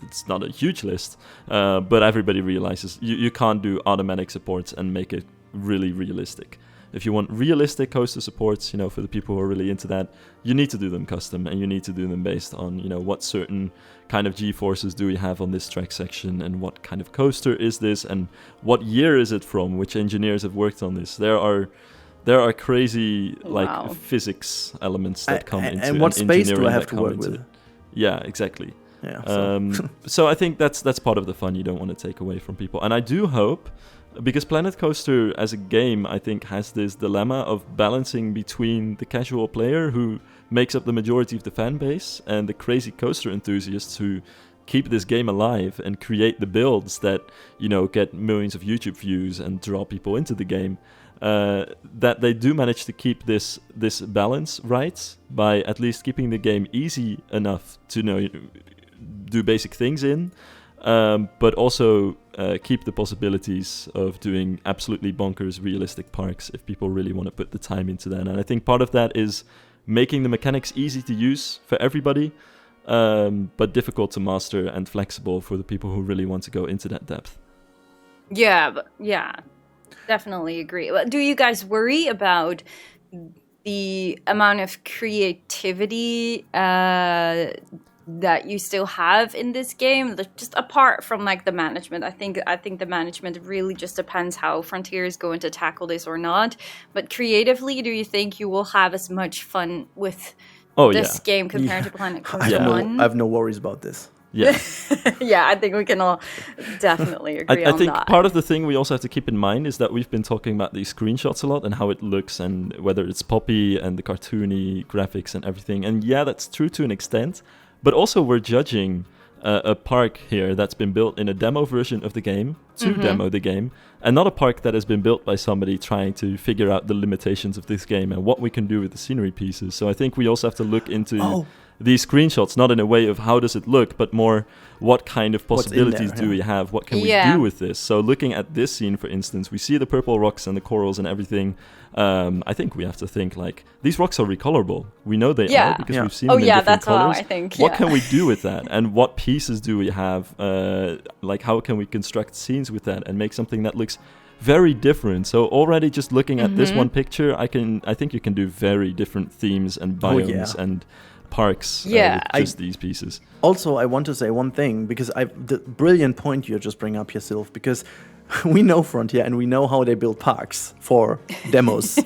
it's not a huge list, but everybody realizes you can't do automatic supports and make it really realistic. If you want realistic coaster supports, for the people who are really into that, you need to do them custom, and you need to do them based on, what certain kind of G-forces do we have on this track section, and what kind of coaster is this, and what year is it from, which engineers have worked on this. There are crazy physics elements that come into and what engineering space do I have that to come work into with? Yeah, exactly. Yeah. So I think that's part of the fun you don't want to take away from people. And I do hope, because Planet Coaster as a game, I think, has this dilemma of balancing between the casual player who makes up the majority of the fan base and the crazy coaster enthusiasts who keep this game alive and create the builds that, you know, get millions of YouTube views and draw people into the game. That they do manage to keep this balance right by at least keeping the game easy enough to, you know, do basic things in, but also keep the possibilities of doing absolutely bonkers realistic parks if people really want to put the time into that. And I think part of that is making the mechanics easy to use for everybody, but difficult to master and flexible for the people who really want to go into that depth. Yeah, definitely agree. Do you guys worry about the amount of creativity that you still have in this game, just apart from like the management? I think the management really just depends how Frontier is going to tackle this or not. But creatively, do you think you will have as much fun with this game compared to Planet Coaster 1? I have no worries about this. Yeah. Yeah, I think we can all definitely agree on that. I think part of the thing we also have to keep in mind is that we've been talking about these screenshots a lot and how it looks and whether it's poppy and the cartoony graphics and everything. And yeah, that's true to an extent. But also we're judging a park here that's been built in a demo version of the game to demo the game, and not a park that has been built by somebody trying to figure out the limitations of this game and what we can do with the scenery pieces. So I think we also have to look into these screenshots, not in a way of how does it look, but more what kind of possibilities do we have? What can we do with this? So looking at this scene, for instance, we see the purple rocks and the corals and everything. I think we have to think like, these rocks are recolorable. We know they are because we've seen them in different colors. I think. What can we do with that? And what pieces do we have? Like how can we construct scenes with that and make something that looks very different? So already just looking at this one picture, I think you can do very different themes and biomes and parks with just these pieces. Also, I want to say one thing, because the brilliant point you just bring up yourself, because we know Frontier and we know how they build parks for demos.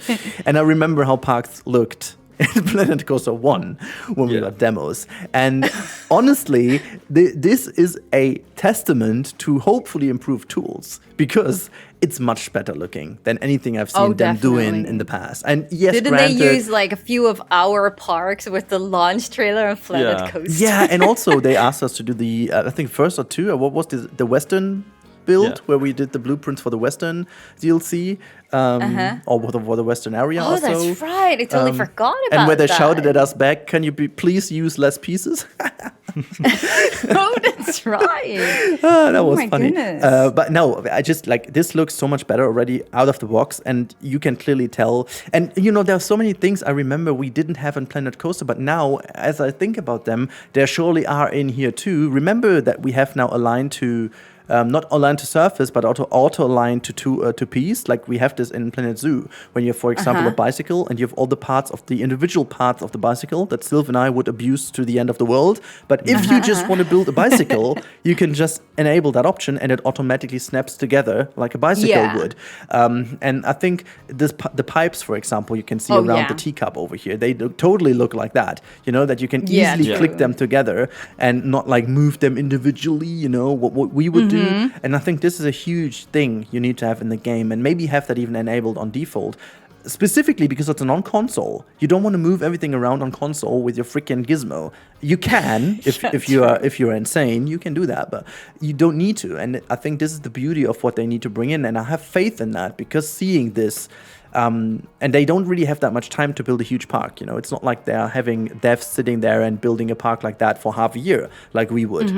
And I remember how parks looked in Planet Coaster 1 when we got demos. And honestly, this is a testament to hopefully improve tools, because it's much better looking than anything I've seen them doing in the past. And yes, didn't they use like a few of our parks with the launch trailer and Planet Coaster? Yeah, and also they asked us to do the, I think first or two, or what was the Western build, where we did the blueprints for the Western DLC, or for the Western area also. Oh, that's right. I totally forgot about that. And where they shouted at us back, can you please use less pieces? Oh, that's right. That was funny. Goodness. But no, I just like, this looks so much better already out of the box, and you can clearly tell. And you know, there are so many things I remember we didn't have in Planet Coaster, but now as I think about them, there surely are in here too. Remember that we have now aligned to not aligned to surface, but auto aligned to piece. Like we have this in Planet Zoo, when you have, for example, a bicycle, and you have all the parts of the individual parts of the bicycle that Sylv and I would abuse to the end of the world. But if you just want to build a bicycle, you can just enable that option, and it automatically snaps together like a bicycle would. And I think the pipes, for example, you can see around the teacup over here. They totally look like that. You know, that you can easily click them together and not like move them individually. You know what we would do. And I think this is a huge thing you need to have in the game, and maybe have that even enabled on default, specifically because it's a non-console. You don't want to move everything around on console with your freaking gizmo. You can if you're insane, you can do that, but you don't need to. And I think this is the beauty of what they need to bring in, and I have faith in that, because seeing this. And they don't really have that much time to build a huge park. You know, it's not like they're having devs sitting there and building a park like that for half a year, like we would.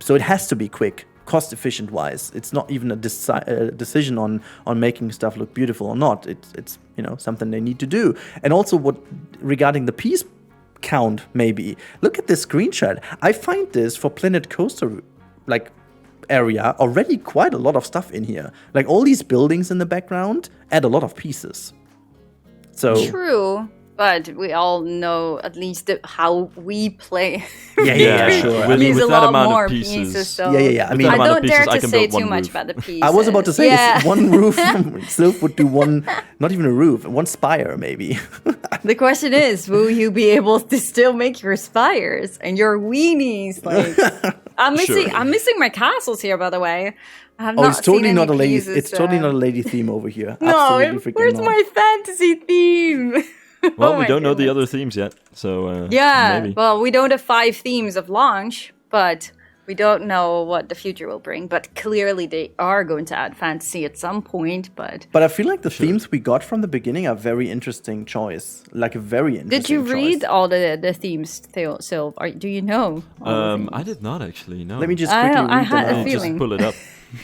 So it has to be quick, cost efficient wise. It's not even a decision on making stuff look beautiful or not. It's you know, something they need to do. And also, what regarding the piece count, maybe look at this screenshot. I find this for Planet Coaster like area already quite a lot of stuff in here. Like all these buildings in the background add a lot of pieces. So true, but we all know at least how we play. Sure. With a that lot amount more of pieces. So I mean, I don't dare I to can say build too one much roof. about the pieces. I was about to say this, one roof. Sylv would do one, not even a roof, one spire maybe. The question is, will you be able to still make your spires and your weenies? Like, I'm missing my castles here, by the way. I have not it's totally seen not a any lady. pieces, It's totally not a lady theme over here. No, Absolutely freaking where's not. my fantasy theme? Well, Oh we my don't know the goodness. other themes yet, so Yeah, maybe. well, we don't have 5 themes of launch, but we don't know what the future will bring. But clearly, they are going to add fantasy at some point. But But I feel like the themes we got from the beginning are very interesting choice. Like a very interesting did you read choice. all the themes, Sil? Do you know? all the themes? I did not actually. No. Let me just I quickly know, I read them had a out. Let me just feeling. pull it up.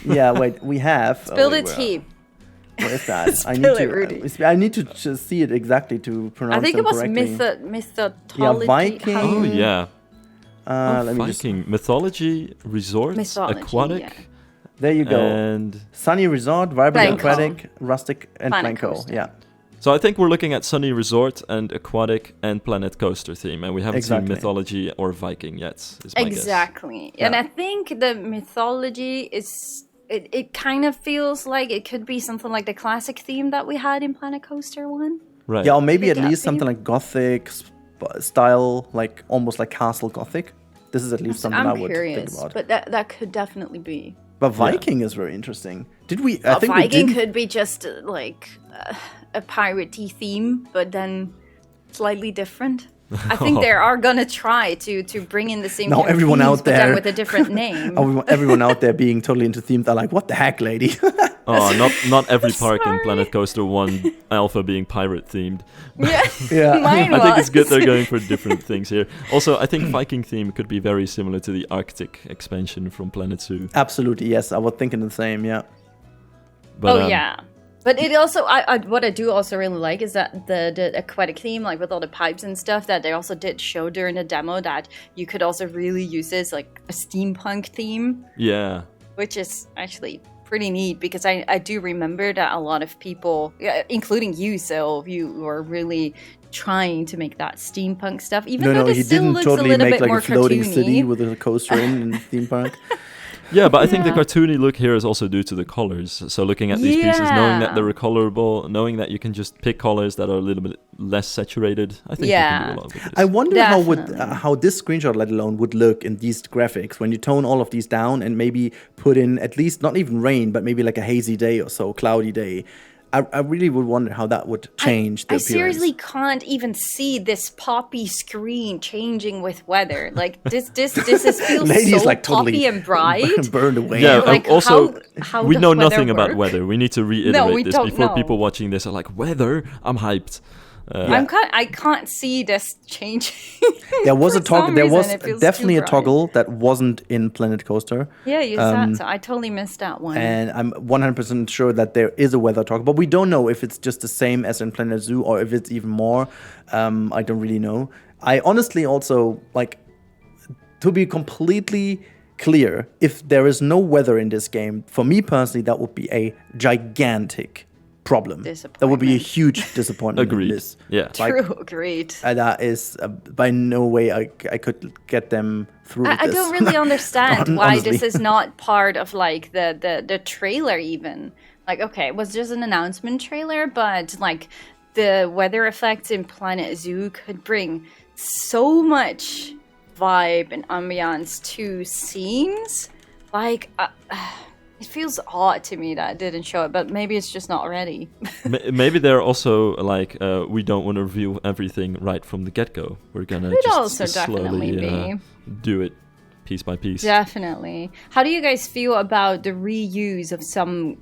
Yeah, wait, we have... Spill wait, the where- tea. Where is that? Spill it, Rudy. I need to just see it exactly to pronounce I think them it was correctly. mythology. Viking. Oh yeah. Let me just... Viking mythology, resort, Mythology, aquatic, yeah. There you go. and Sunny Resort, Vibrant Planco. Aquatic, Rustic, and Planet Planco. Coaster. Yeah. so I think we're looking at sunny resort and aquatic and planet coaster theme, and we haven't Exactly. seen mythology or Viking yet. Is my guess. Exactly. And Yeah. I think the mythology is... It kind of feels like it could be something like the classic theme that we had in Planet Coaster 1. Right. Yeah, or maybe Pick at up least something theme. like Gothic style, like almost like Castle Gothic. This is at least something I I'm would curious, think about. but that could definitely be. But Viking is very interesting. Did we? I think we Viking didn't. could be just like a piratey theme, but then slightly different. I think they are gonna try to bring in the same. Now kind of everyone themes, out but then there- with a different name. Everyone out there being totally into themes, they're like, "What the heck, lady?" Oh, not every park in Sorry. Planet Coaster 1 Alpha being pirate themed. Yeah, Yeah. mine I think it's good was. they're going for different things here. Also, I think Viking theme could be very similar to the Arctic expansion from Planet Zoo. Absolutely, yes. I was thinking the same. Yeah. But, Yeah. But it also, what I do also really like is that the aquatic theme, like with all the pipes and stuff, that they also did show during the demo that you could also really use this like a steampunk theme, Yeah. which is actually pretty neat because I do remember that a lot of people, including you, so you were really trying to make that steampunk stuff, even though No, this he still didn't looks totally a little make bit like more a floating cartoony. city with a coaster in theme park. Yeah, but I think the Yeah. cartoony look here is also due to the colors. So looking at these pieces, knowing that Yeah. they're recolorable, knowing that you can just pick colors that are a little bit less saturated, I think you can do a lot with this. I wonder Definitely. how this screenshot, let alone, would look in these graphics when you tone all of these down and maybe put in at least not even rain, but maybe like a hazy day or so, cloudy day. I really would wonder how that would change the I appearance. seriously can't even see this poppy screen changing with weather. Like this feels Lady's so like poppy totally and bright. burned away. Yeah, Like, also, how we does know weather nothing about work? weather. We need to reiterate we this don't before know. people watching this are like, weather? I'm hyped. I can't see this changing. There was For a toggle. some There was reason, it feels definitely too a bright. toggle that wasn't in Planet Coaster. Yeah, you said so. I totally missed that one. And I'm 100% sure that there is a weather toggle, but we don't know if it's just the same as in Planet Zoo or if it's even more. I don't really know. I honestly also, like, to be completely clear, if there is no weather in this game, for me personally, that would be a gigantic problem. That would be a Disappointment. huge disappointment. in Agreed. this. Yeah. like- True, agreed. That is by no way I could get them through I this. don't really understand why Honestly. this is not part of like the trailer even. Like, okay, it was just an announcement trailer, but like the weather effects in Planet Zoo could bring so much vibe and ambiance to scenes. Like, it feels odd to me that it didn't show it, but maybe it's just not ready. Maybe they're also like, we don't want to reveal everything right from the get-go. We're gonna Could just also slowly definitely be. do it piece by piece. Definitely. How do you guys feel about the reuse of some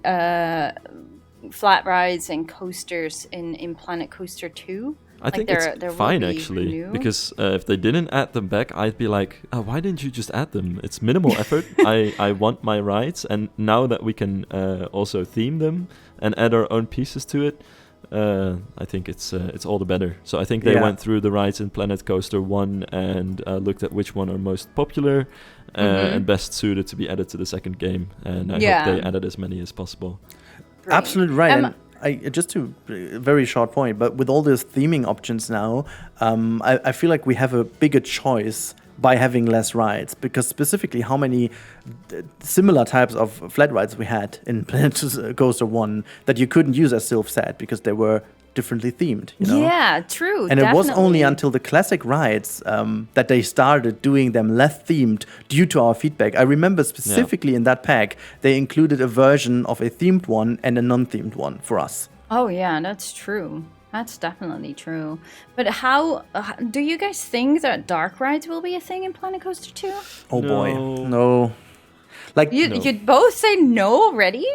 flat rides and coasters in Planet Coaster 2? I think there it's will fine be actually, new? because if they didn't add them back, I'd be like, why didn't you just add them? It's minimal effort. I want my rides, and now that we can also theme them and add our own pieces to it, I think it's all the better. So I think they Yeah. went through the rides in Planet Coaster 1 and looked at which one are most popular and best suited to be added to the second game, and I Yeah. hope they added as many as possible. Great. Absolutely right. Emma- And just to a very short point, but with all these theming options now, I feel like we have a bigger choice by having less rides, because specifically how many similar types of flat rides we had in Planet Coaster 1 that you couldn't use, as Sylph said, because they were differently themed. You know? Yeah, true. And it was only definitely. until the classic rides that they started doing them less themed due to our feedback. I remember specifically in that pack, they included a version of a themed one and a non-themed one for us. Oh yeah, that's true. That's definitely true. But how do you guys think that dark rides will be a thing in Planet Coaster 2? Oh No. boy, no. Like You'd both say no already?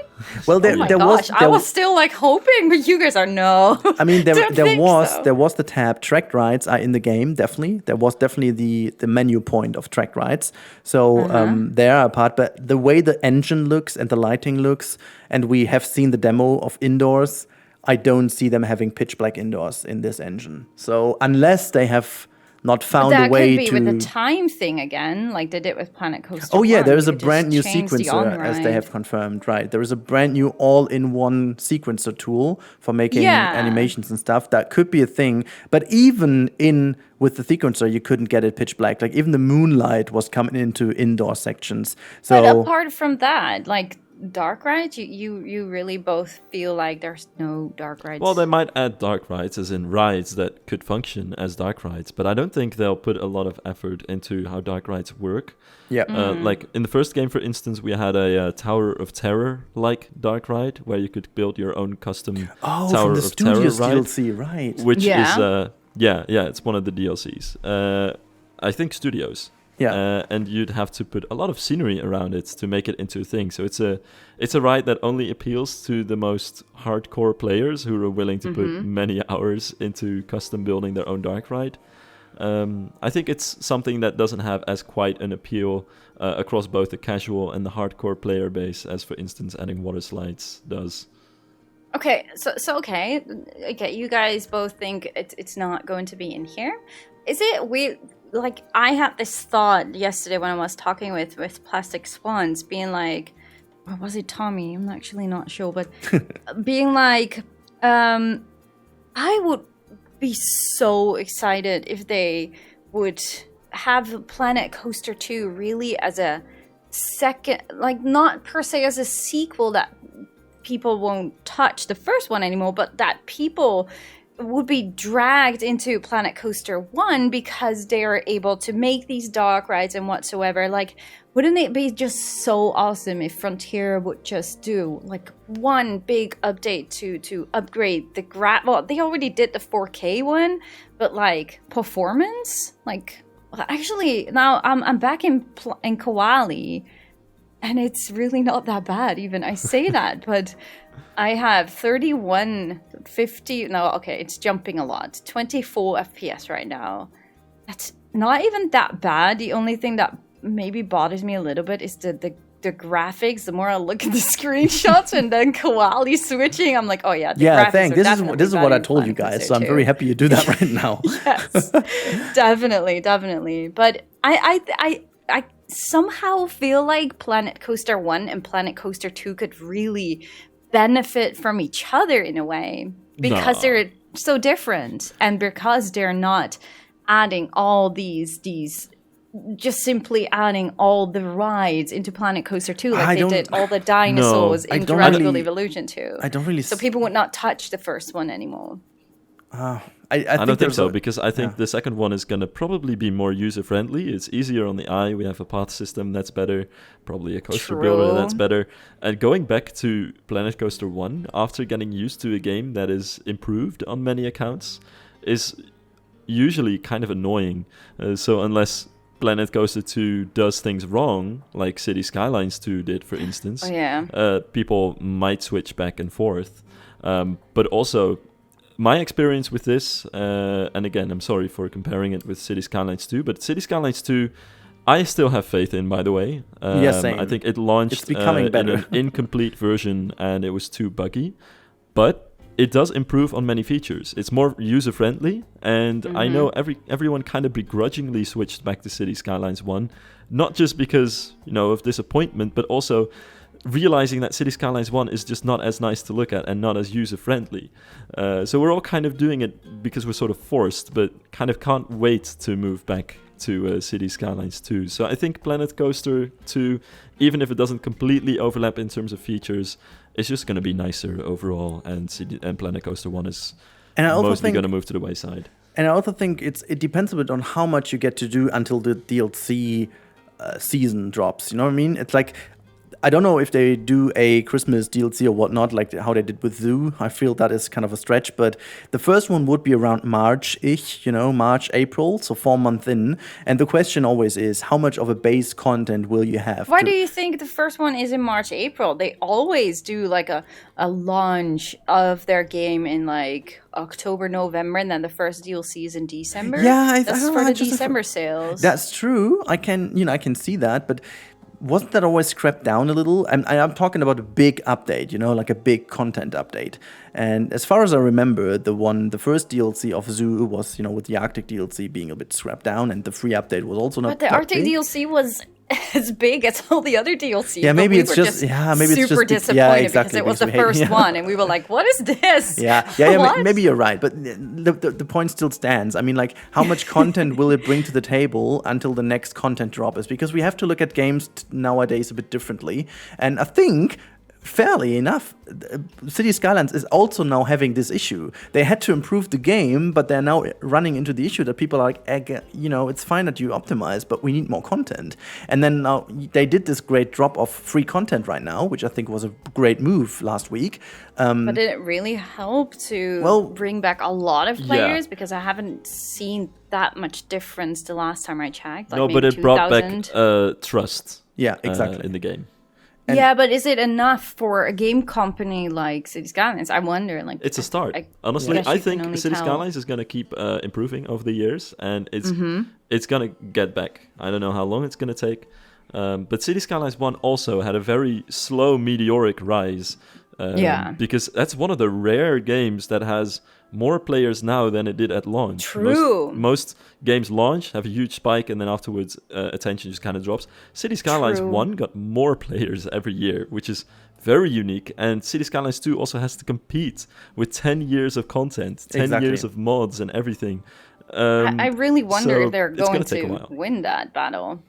well, Oh my gosh, I was still like hoping, but you guys are no. I mean, there Don't was think so. there was the tab tracked rides are in the game. Definitely, there was definitely the menu point of tracked rides. So they are a part. But the way the engine looks and the lighting looks, and we have seen the demo of indoors. I don't see them having pitch black indoors in this engine. So unless they have not found That a way could be to with the time thing again, like they did with Planet Coaster. Oh yeah, 1. there is You a could brand new just change the sequencer, as they on-ride. have confirmed. Right, there is a brand new all-in-one sequencer tool for making Yeah. animations and stuff. That could be a thing. But even with the sequencer, you couldn't get it pitch black. Like even the moonlight was coming into indoor sections. But So apart from that, like dark rides, you really both feel like there's no dark rides. Well, they might add dark rides, as in rides that could function as dark rides, but I don't think they'll put a lot of effort into how dark rides work. yeah, Like in the first game, for instance, we had a Tower of Terror-like dark ride where you could build your own custom oh, Tower from the of Terror Studios ride, DLC, right? which Yeah. is it's one of the DLCs. I think Studios. Yeah. And you'd have to put a lot of scenery around it to make it into a thing. So it's a ride that only appeals to the most hardcore players who are willing to put many hours into custom building their own dark ride. I think it's something that doesn't have as quite an appeal across both the casual and the hardcore player base as, for instance, adding water slides does. Okay, so okay, you guys both think it's not going to be in here. Is it weird? Like I had this thought yesterday when I was talking with Plastic Swans, being like, or was it Tommy? I'm actually not sure, but being like, I would be so excited if they would have Planet Coaster 2 really as a second, like not per se as a sequel that people won't touch the first one anymore, but that people would be dragged into Planet Coaster 1 because they are able to make these dark rides and whatsoever. Like, wouldn't it be just so awesome if Frontier would just do like one big update to upgrade the well, they already did the 4K one, but like performance, like actually now I'm back in Koali, and it's really not that bad. Even I say that, but I have 3150. No, okay, it's jumping a lot. 24 FPS right now. That's not even that bad. The only thing that maybe bothers me a little bit is the graphics. The more I look at the screenshots and then Koali switching, I'm like, oh yeah, the graphics thanks. are This is what I definitely told you better in guys. So I'm Planet very Coaster happy you do that right now. 2. Yes, definitely. But I somehow feel like Planet Coaster 1 and Planet Coaster 2 could really benefit from each other in a way because they're so different, and because they're not adding all these just simply adding all the rides into Planet Coaster 2 like they did all the dinosaurs in Jurassic Evolution 2. I don't really. So people would not touch the first one anymore. I don't think so, because I think the second one is going to probably be more user-friendly. It's easier on the eye. We have a path system that's better, probably a coaster builder that's better. And going back to Planet Coaster 1, after getting used to a game that is improved on many accounts, is usually kind of annoying. So unless Planet Coaster 2 does things wrong, like City Skylines 2 did, for instance, people might switch back and forth. But also, my experience with this, and again, I'm sorry for comparing it with City Skylines 2, but City Skylines 2, I still have faith in, by the way. Same. I think it launched in an incomplete version and it was too buggy, but it does improve on many features. It's more user-friendly, and I know everyone kind of begrudgingly switched back to City Skylines 1, not just because, of disappointment, but also realizing that City Skylines 1 is just not as nice to look at and not as user-friendly. So we're all kind of doing it because we're sort of forced, but kind of can't wait to move back to City Skylines 2. So I think Planet Coaster 2, even if it doesn't completely overlap in terms of features, it's just going to be nicer overall, and Planet Coaster 1 is And I also mostly think going to move to the wayside. And I also think it depends a bit on how much you get to do until the DLC season drops. You know what I mean? It's like, I don't know if they do a Christmas DLC or whatnot, like how they did with Zoo. I feel that is kind of a stretch, but the first one would be around March-ish, March, April, so 4 months in. And the question always is, how much of a base content will you have? Why do you think the first one is in March, April? They always do like a launch of their game in like October, November, and then the first DLC is in December. Yeah, that's for the December sales. That's true. I can see that, but wasn't that always scrapped down a little? I'm talking about a big update, like a big content update. And as far as I remember, the first DLC of Zoo was, with the Arctic DLC being a bit scrapped down, and the free update was also not. But the Arctic DLC was as big as all the other DLC. Yeah, maybe it's just super disappointed because it was the first one, and we were like, "What is this?" Yeah. Maybe you're right, but the point still stands. I mean, like, how much content will it bring to the table until the next content drop is? Because we have to look at games nowadays a bit differently, and I think, fairly enough, City Skylines is also now having this issue. They had to improve the game, but they're now running into the issue that people are like, it's fine that you optimize, but we need more content. And then now they did this great drop of free content right now, which I think was a great move last week. But did it really help to bring back a lot of players? Yeah. Because I haven't seen that much difference the last time I checked. Like No, but it brought back trust. Yeah, exactly. In the game. Yeah, but is it enough for a game company like City Skylines? I wonder. Like, it's a start. Honestly, I think City Skylines is going to keep improving over the years, and it's going to get back. I don't know how long it's going to take, but City Skylines 1 also had a very slow, meteoric rise. Because that's one of the rare games that has more players now than it did at launch. True. Most games launch, have a huge spike, and then afterwards attention just kind of drops. City Skylines 1 got more players every year, which is very unique. And City Skylines 2 also has to compete with 10 years of content, 10 years of mods and everything. I really wonder if they're going to win that battle.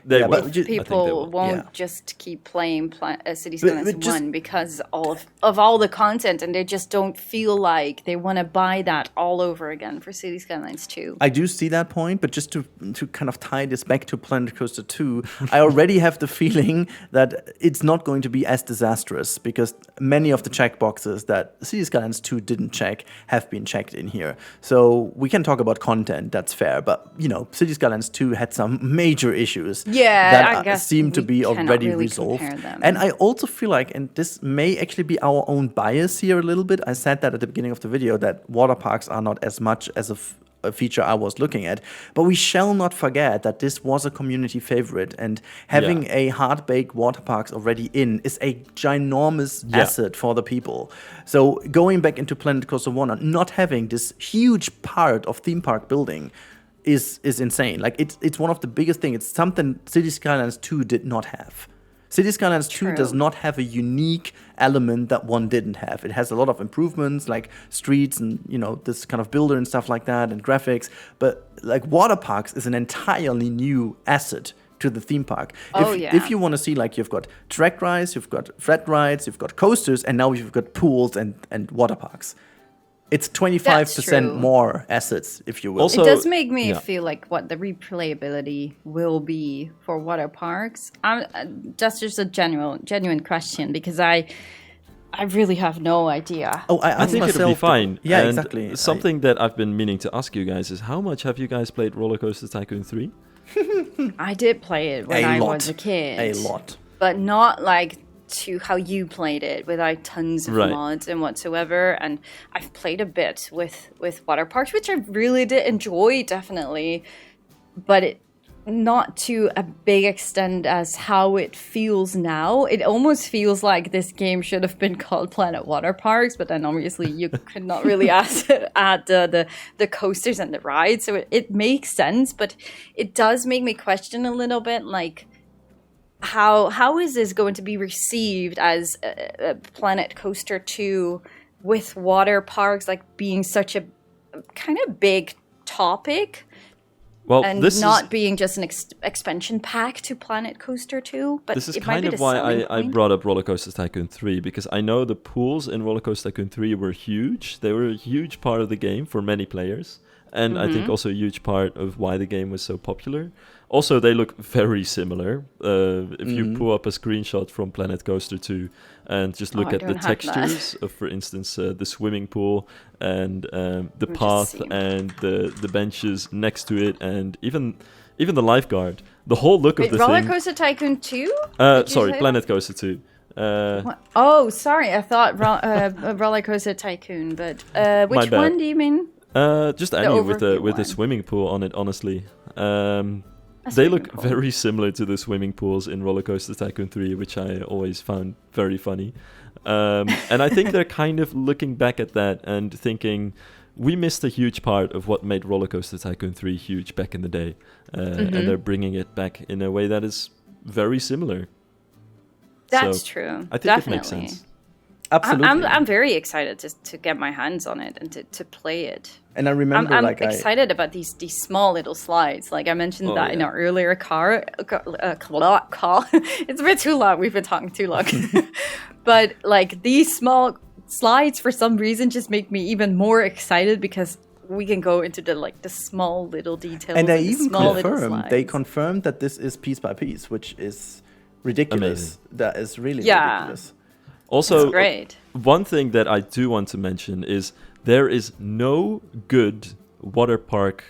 People won't just keep playing City Skylines 1 because of all the content, and they just don't feel like they want to buy that all over again for City Skylines 2. I do see that point, but just to kind of tie this back to Planet Coaster 2, I already have the feeling that it's not going to be as disastrous because many of the checkboxes that City Skylines 2 didn't check have been checked in here. So we can talk about content, that's fair, but City Skylines 2 had some major issues. Yeah, I guess seem to be already really resolved. And I also feel like, and this may actually be our own bias here a little bit, I said that at the beginning of the video, that water parks are not as much as a feature I was looking at, but we shall not forget that this was a community favorite, and having a hard-baked water parks already in is a ginormous asset for the people. So going back into Planet Coaster 1 and not having this huge part of theme park building is insane. Like, it's one of the biggest things. It's something City Skylines 2 did not have. City Skylines 2 does not have a unique element that 1 didn't have. It has a lot of improvements, like streets and, this kind of builder and stuff like that, and graphics. But, like, water parks is an entirely new asset to the theme park. If you want to see, like, you've got track rides, you've got flat rides, you've got coasters, and now you've got pools and water parks. It's 25% more assets, if you will. Also, it does make me feel like what the replayability will be for water parks. That's just a genuine question, because I really have no idea. I think it'll be fine. Yeah, and exactly. Something that I've been meaning to ask you guys is, how much have you guys played Roller Coaster Tycoon 3? I did play it when I was a kid. A lot. But not like to how you played it, without tons of mods and whatsoever. And I've played a bit with water parks, which I really did enjoy, definitely, but not to a big extent as how it feels now. It almost feels like this game should have been called Planet Water Parks, but then obviously you could not really add the coasters and the rides, so it makes sense, but it does make me question a little bit, like, how is this going to be received as a Planet Coaster 2 with water parks like being such a kind of big topic? Well, and this not is being just an expansion pack to Planet Coaster 2. But this is it might kind be of the why selling I point. brought up Roller Coaster Tycoon 3, because I know the pools in Roller Coaster Tycoon 3 were huge. They were a huge part of the game for many players, and I think also a huge part of why the game was so popular. Also, they look very similar. If you pull up a screenshot from Planet Coaster 2 and just look I at the don't have that. textures of, for instance, the swimming pool and the me just path see. and the benches next to it, and even the lifeguard, the whole look of Wait, the Roller thing. Coaster Tycoon 2? Did you Sorry, say Planet Coaster 2. What? Oh, sorry. I thought Roller Coaster Tycoon, but which bad. one do you mean? Just any with the overview one. swimming pool on it, honestly. They look swimming pool. very similar to the swimming pools in Roller Coaster Tycoon 3, which I always found very funny. And I think they're kind of looking back at that and thinking, we missed a huge part of what made Roller Coaster Tycoon 3 huge back in the day. And they're bringing it back in a way that is very similar. That's So, true. I think Definitely. it makes sense. Absolutely. I'm very excited to get my hands on it and to play it. And I remember, I'm like, excited about these small little slides. Like I mentioned that in our earlier call. It's a bit too long. We've been talking too long. But like these small slides, for some reason, just make me even more excited because we can go into the small little details. and they the even small little confirmed that this is piece by piece, which is ridiculous. Amazing. That is really Yeah. ridiculous. Also, It's great. one thing that I do want to mention is there is no good water park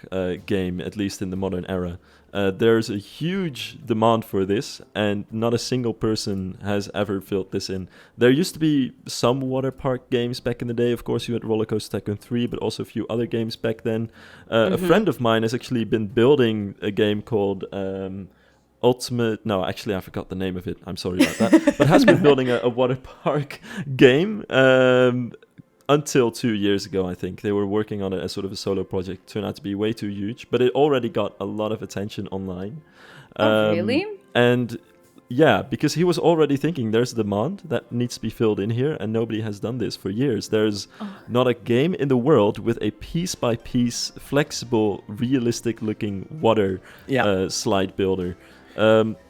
game, at least in the modern era. There's a huge demand for this, and not a single person has ever filled this in. There used to be some water park games back in the day. Of course, you had Roller Coaster Tycoon 3, but also a few other games back then. A friend of mine has actually been building a game called... actually I forgot the name of it. I'm sorry about that. But has been building a water park game until 2 years ago, I think. They were working on it as sort of a solo project. Turned out to be way too huge, but it already got a lot of attention online. Oh, really? And yeah, because he was already thinking there's demand that needs to be filled in here, and nobody has done this for years. There's not a game in the world with a piece-by-piece, flexible, realistic-looking water slide builder.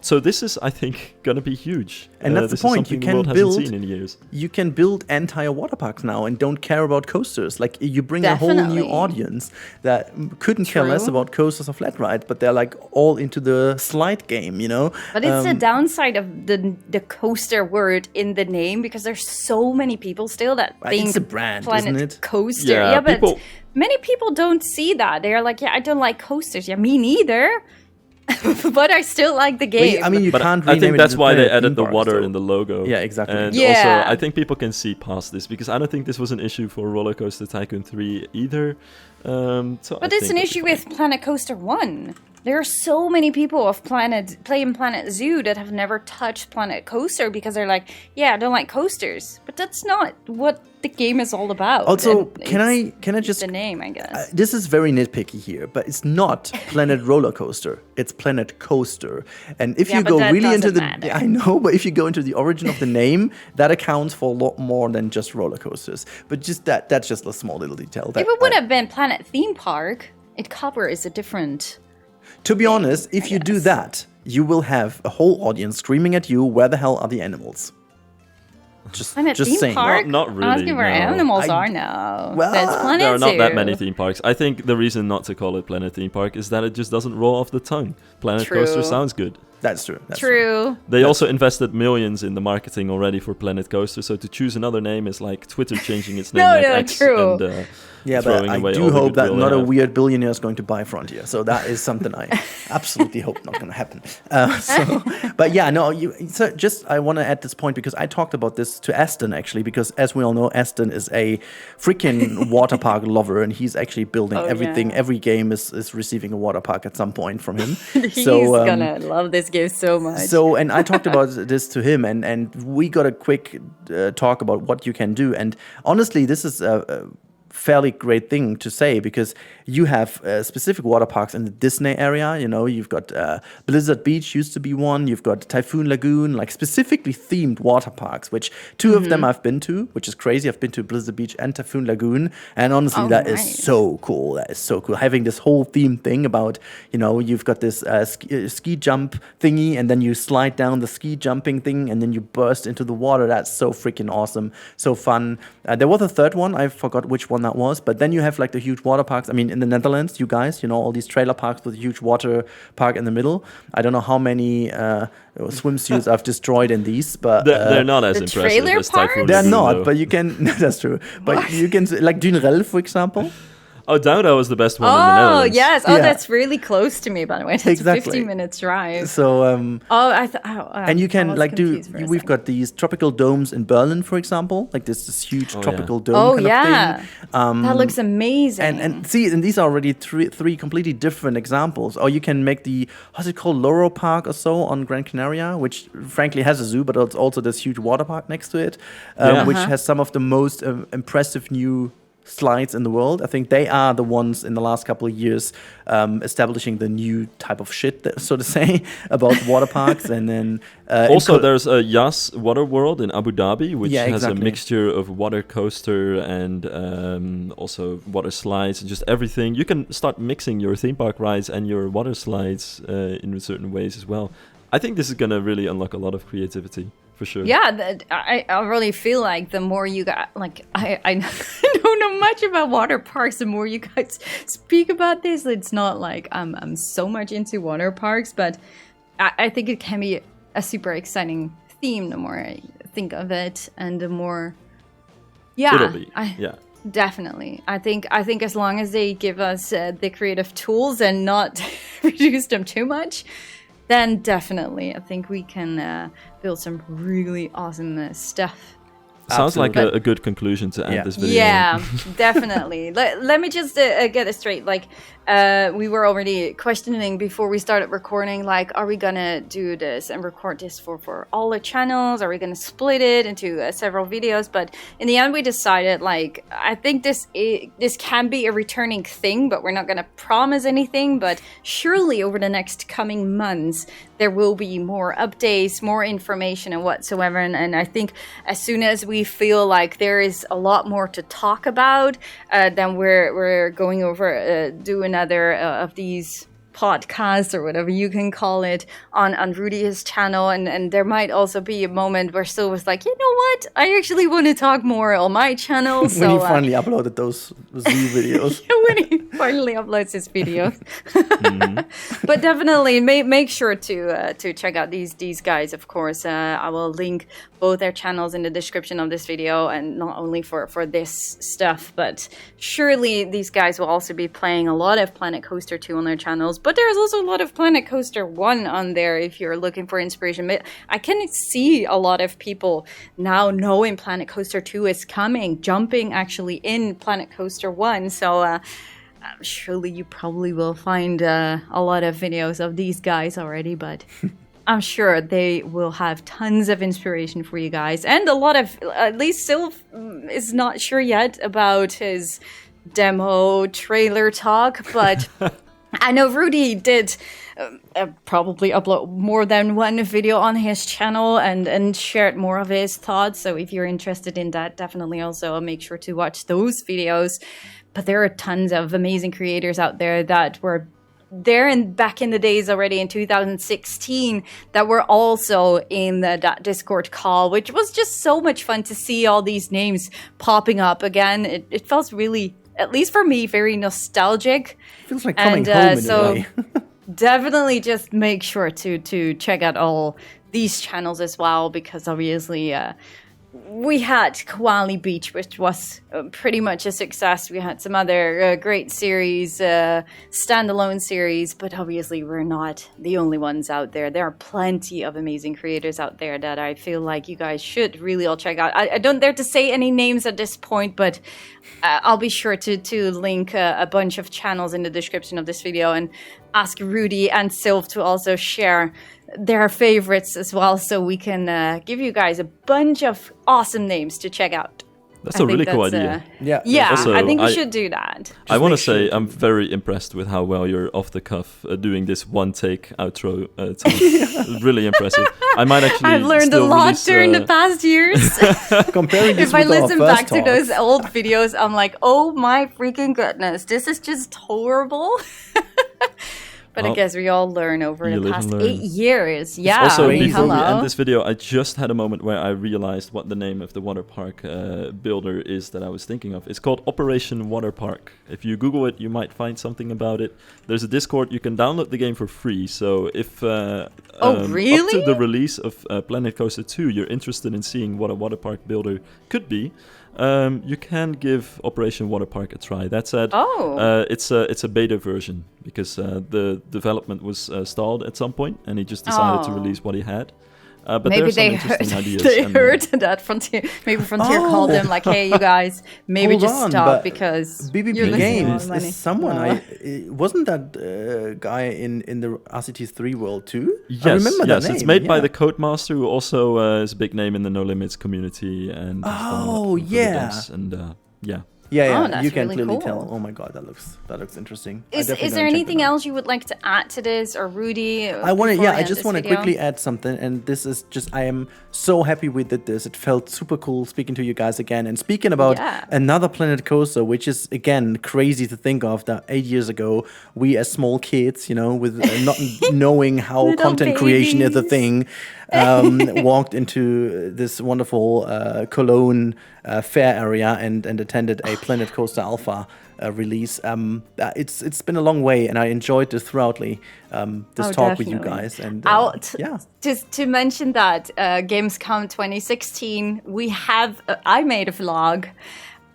So this is, I think, gonna be huge. And that's the this is point. something You the world can hasn't build. seen in years. You can build entire water parks now and don't care about coasters. Like you bring a whole new Definitely. audience that couldn't care less True. about coasters or flat ride, but they're like all into the slide game, you know. But it's the downside of the coaster word in the name because there's so many people still that Well, think it's a brand, Planet isn't it? Coaster. Yeah, Yeah, but people- many people don't see that. They're like, yeah, I don't like coasters. Yeah, me neither. But I still like the game. I mean, you But can't. I rename think it that's into why they Planet added the Theme water Parks, in the though. logo. Yeah, exactly. And Yeah. also, I think people can see past this because I don't think this was an issue for Roller Coaster Tycoon 3 either. But it's an issue with Planet Coaster 1. There are so many people of playing Planet Zoo that have never touched Planet Coaster because they're like, yeah, I don't like coasters. But that's not what the game is all about. Also, And can I it's just the name, I guess. this is very nitpicky here, but it's not Planet Roller Coaster. It's Planet Coaster. And if Yeah, you but go that really into the, doesn't matter. I know, but if you go into the origin of the name, that accounts for a lot more than just roller coasters. But just that's just a small little detail. That If it would have been Planet Theme Park, it covers a different... To be honest, if I you do guess. that, you will have a whole audience screaming at you, where the hell are the animals? Just Planet Theme saying. Park? Not really, Asking where no. animals I- are now. Well, That's Planet There are not that Zoo. many theme parks. I think the reason not to call it Planet Theme Park is that it just doesn't roll off the tongue. Planet True. Coaster sounds good. That's true. That's True. They also invested millions in the marketing already for Planet Coaster, so to choose another name is like Twitter changing its name like X true. and Yeah, but throwing I away do all the hope that goodwill not they a have. weird billionaire is going to buy Frontier. So that is something I absolutely hope not going to happen. But yeah, no. So just I want to add this point because I talked about this to Aston actually, because as we all know, Aston is a freaking water park lover, and he's actually building everything. yeah. Every game is receiving a water park at some point from him. He's gonna love this game so much. So, and I talked about this to him, and we got a quick talk about what you can do. And honestly, this is fairly great thing to say, because you have specific water parks in the Disney area. You know, you've got Blizzard Beach used to be one. You've got Typhoon Lagoon, like specifically themed water parks, which two of them I've been to, which is crazy. I've been to Blizzard Beach and Typhoon Lagoon, and honestly, that is so cool. That is so cool. Having this whole theme thing about, you know, you've got this ski jump thingy, and then you slide down the ski jumping thing, and then you burst into the water. That's so freaking awesome, so fun. There was a third one. I forgot which one that was, but then you have like the huge water parks. I mean, in the Netherlands, you guys, you know, all these trailer parks with a huge water park in the middle. I don't know how many swimsuits I've destroyed in these, but they're not as impressive as Typhoon They're Lagoon, not, though. but you can. That's true. But you can, like Dunrel, for example. Oh, Dauda was the best one in the Netherlands. Yes. Oh, Yeah. that's really close to me, by the way. That's Exactly. a 15-minute drive. So, and you can like do. We've got these tropical domes in Berlin, for example. Like this huge tropical dome kind of thing. That looks amazing. And see, and these are already three completely different examples. Or you can make the, how's it called, Loro Park or so on Gran Canaria, which frankly has a zoo, but it's also this huge water park next to it, which has some of the most impressive new slides in the world. I think they are the ones in the last couple of years establishing the new type of shit, so to say, about water parks. And then also there's a Yas Water World in Abu Dhabi, which has a exactly. mixture of water coaster and also water slides and just everything. You can start mixing your theme park rides and your water slides in certain ways as well. I think this is going to really unlock a lot of creativity. For sure. Yeah, I really feel like the more you got, like, I don't know much about water parks. The more you guys speak about this, it's not like I'm so much into water parks, but I think it can be a super exciting theme the more I think of it, and the more, It'll be. Definitely. I think as long as they give us the creative tools and not reduce them too much, then definitely I think we can build some really awesome stuff. Sounds like a good conclusion to end this video. Yeah, definitely. Let me just get it straight. Like, we were already questioning before we started recording, like, are we gonna do this and record this for all the channels? Are we gonna split it into several videos? But in the end, we decided, like, I think this can be a returning thing, but we're not gonna promise anything. But surely over the next coming months, there will be more updates, more information and whatsoever. And I think as soon as we feel like there is a lot more to talk about, then we're going over, do another of these podcasts or whatever you can call it on Rudy's channel, and there might also be a moment where Sil was like, you know what, I actually want to talk more on my channel. So when he finally uploaded those zoo videos. when he finally uploads his videos. But definitely make sure to check out these guys. Of course, I will link both their channels in the description of this video, and not only for this stuff, but surely these guys will also be playing a lot of Planet Coaster 2 on their channels. But there's also a lot of Planet Coaster 1 on there if you're looking for inspiration. I can see a lot of people now knowing Planet Coaster 2 is coming, jumping actually in Planet Coaster 1. So surely you probably will find a lot of videos of these guys already, but I'm sure they will have tons of inspiration for you guys. And a lot of, at least Sylv is not sure yet about his demo trailer talk, but I know Rudy did probably upload more than one video on his channel and shared more of his thoughts. So if you're interested in that, definitely also make sure to watch those videos. But there are tons of amazing creators out there that were there and back in the days already in 2016 that were also in that Discord call, which was just so much fun to see all these names popping up again. It felt really, at least for me, very nostalgic. Feels like coming home in so a way. definitely just make sure to check out all these channels as well, because obviously we had Koali Beach, which was pretty much a success. We had some other great series, standalone series, but obviously we're not the only ones out there. There are plenty of amazing creators out there that I feel like you guys should really all check out. I don't dare to say any names at this point, but I'll be sure to link a bunch of channels in the description of this video, and ask Rudy and Sylv to also share their favorites as well, so we can give you guys a bunch of awesome names to check out. That's a really cool idea. Yeah. Also, I think we I- should do that. I want to make sure say to- I'm very impressed with how well you're off the cuff doing this one take outro. It's really impressive. I might actually. I've learned a still lot release, during the past years. Comparing this If I with our listen first back to talk, those old videos, I'm like, oh my freaking goodness, this is just horrible. But I Well, guess we all learn over you the live past and learn. 8 years. Yeah. Also, crazy. before we hello. end this video, I just had a moment where I realized what the name of the water park builder is that I was thinking of. It's called Operation Water Park. If you Google it, you might find something about it. There's a Discord. You can download the game for free. So if up really? to the release of Planet Coaster 2, you're interested in seeing what a water park builder could be, you can give Operation Water Park a try. That said, it's a beta version because the development was stalled at some point, and he just decided to release what he had. But Maybe there are they some heard, interesting ideas. they and, heard that Frontier. Maybe Frontier called them like, "Hey, you guys, maybe Hold just on, stop but because BBB you're losing all Games the money." is someone wasn't that guy in the RCT3 world too? Yes, I remember that name. it's made by yeah. the Codemaster, who also is a big name in the No Limits community. And has done a lot Oh, for the yeah. devs, and yeah. Yeah, Oh, that's you can really clearly cool. tell. Oh my god, that looks interesting. Is definitely there gonna check anything that out. else you would like to add to this, or Rudy? I want to. before Yeah, we I end just this want to video? quickly add something, and this is just. I am so happy we did this. It felt super cool speaking to you guys again, and speaking about Yeah. another Planet Coaster, which is again crazy to think of. That 8 years ago, we as small kids, with not knowing how Little content creation is a babies. thing, walked into this wonderful Cologne fair area and attended a Planet Coaster Alpha release. It's been a long way, and I enjoyed this thoroughly. This talk with you definitely. guys, and yeah. Just to mention that Gamescom 2016, I made a vlog,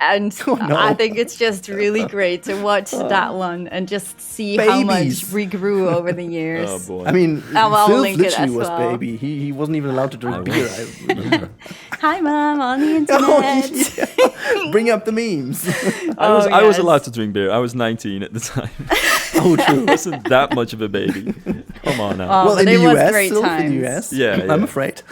and Oh, no. I think it's just really great to watch that one and just see how much Babies. we grew over the years. Oh boy. I mean, I'll Phil link it literally as was well. baby. He wasn't even allowed to drink beer. I remember. Hi, Mom, on the internet. Oh, yeah. Bring up the memes. I was yes. allowed to drink beer. I was 19 at the time. Oh, true. I wasn't that much of a baby. Come on now. Oh, Well, but in it the was US, great still in times. the US. Yeah, I'm yeah. afraid.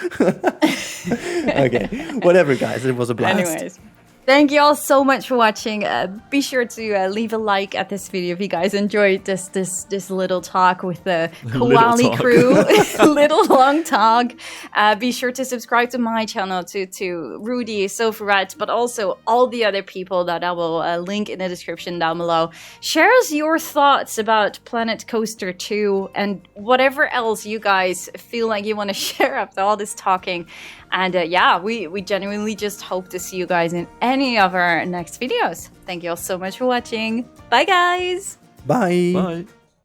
Okay, whatever, guys. It was a blast. Anyways, thank you all so much for watching. Be sure to leave a like at this video if you guys enjoyed this little talk with the Koali talk. crew. Little long talk. Be sure to subscribe to my channel, to Rudy, Sofaret, but also all the other people that I will link in the description down below. Share us your thoughts about Planet Coaster 2 and whatever else you guys feel like you want to share after all this talking. And yeah, we genuinely just hope to see you guys in any of our next videos. Thank you all so much for watching. Bye, guys! Bye. Bye.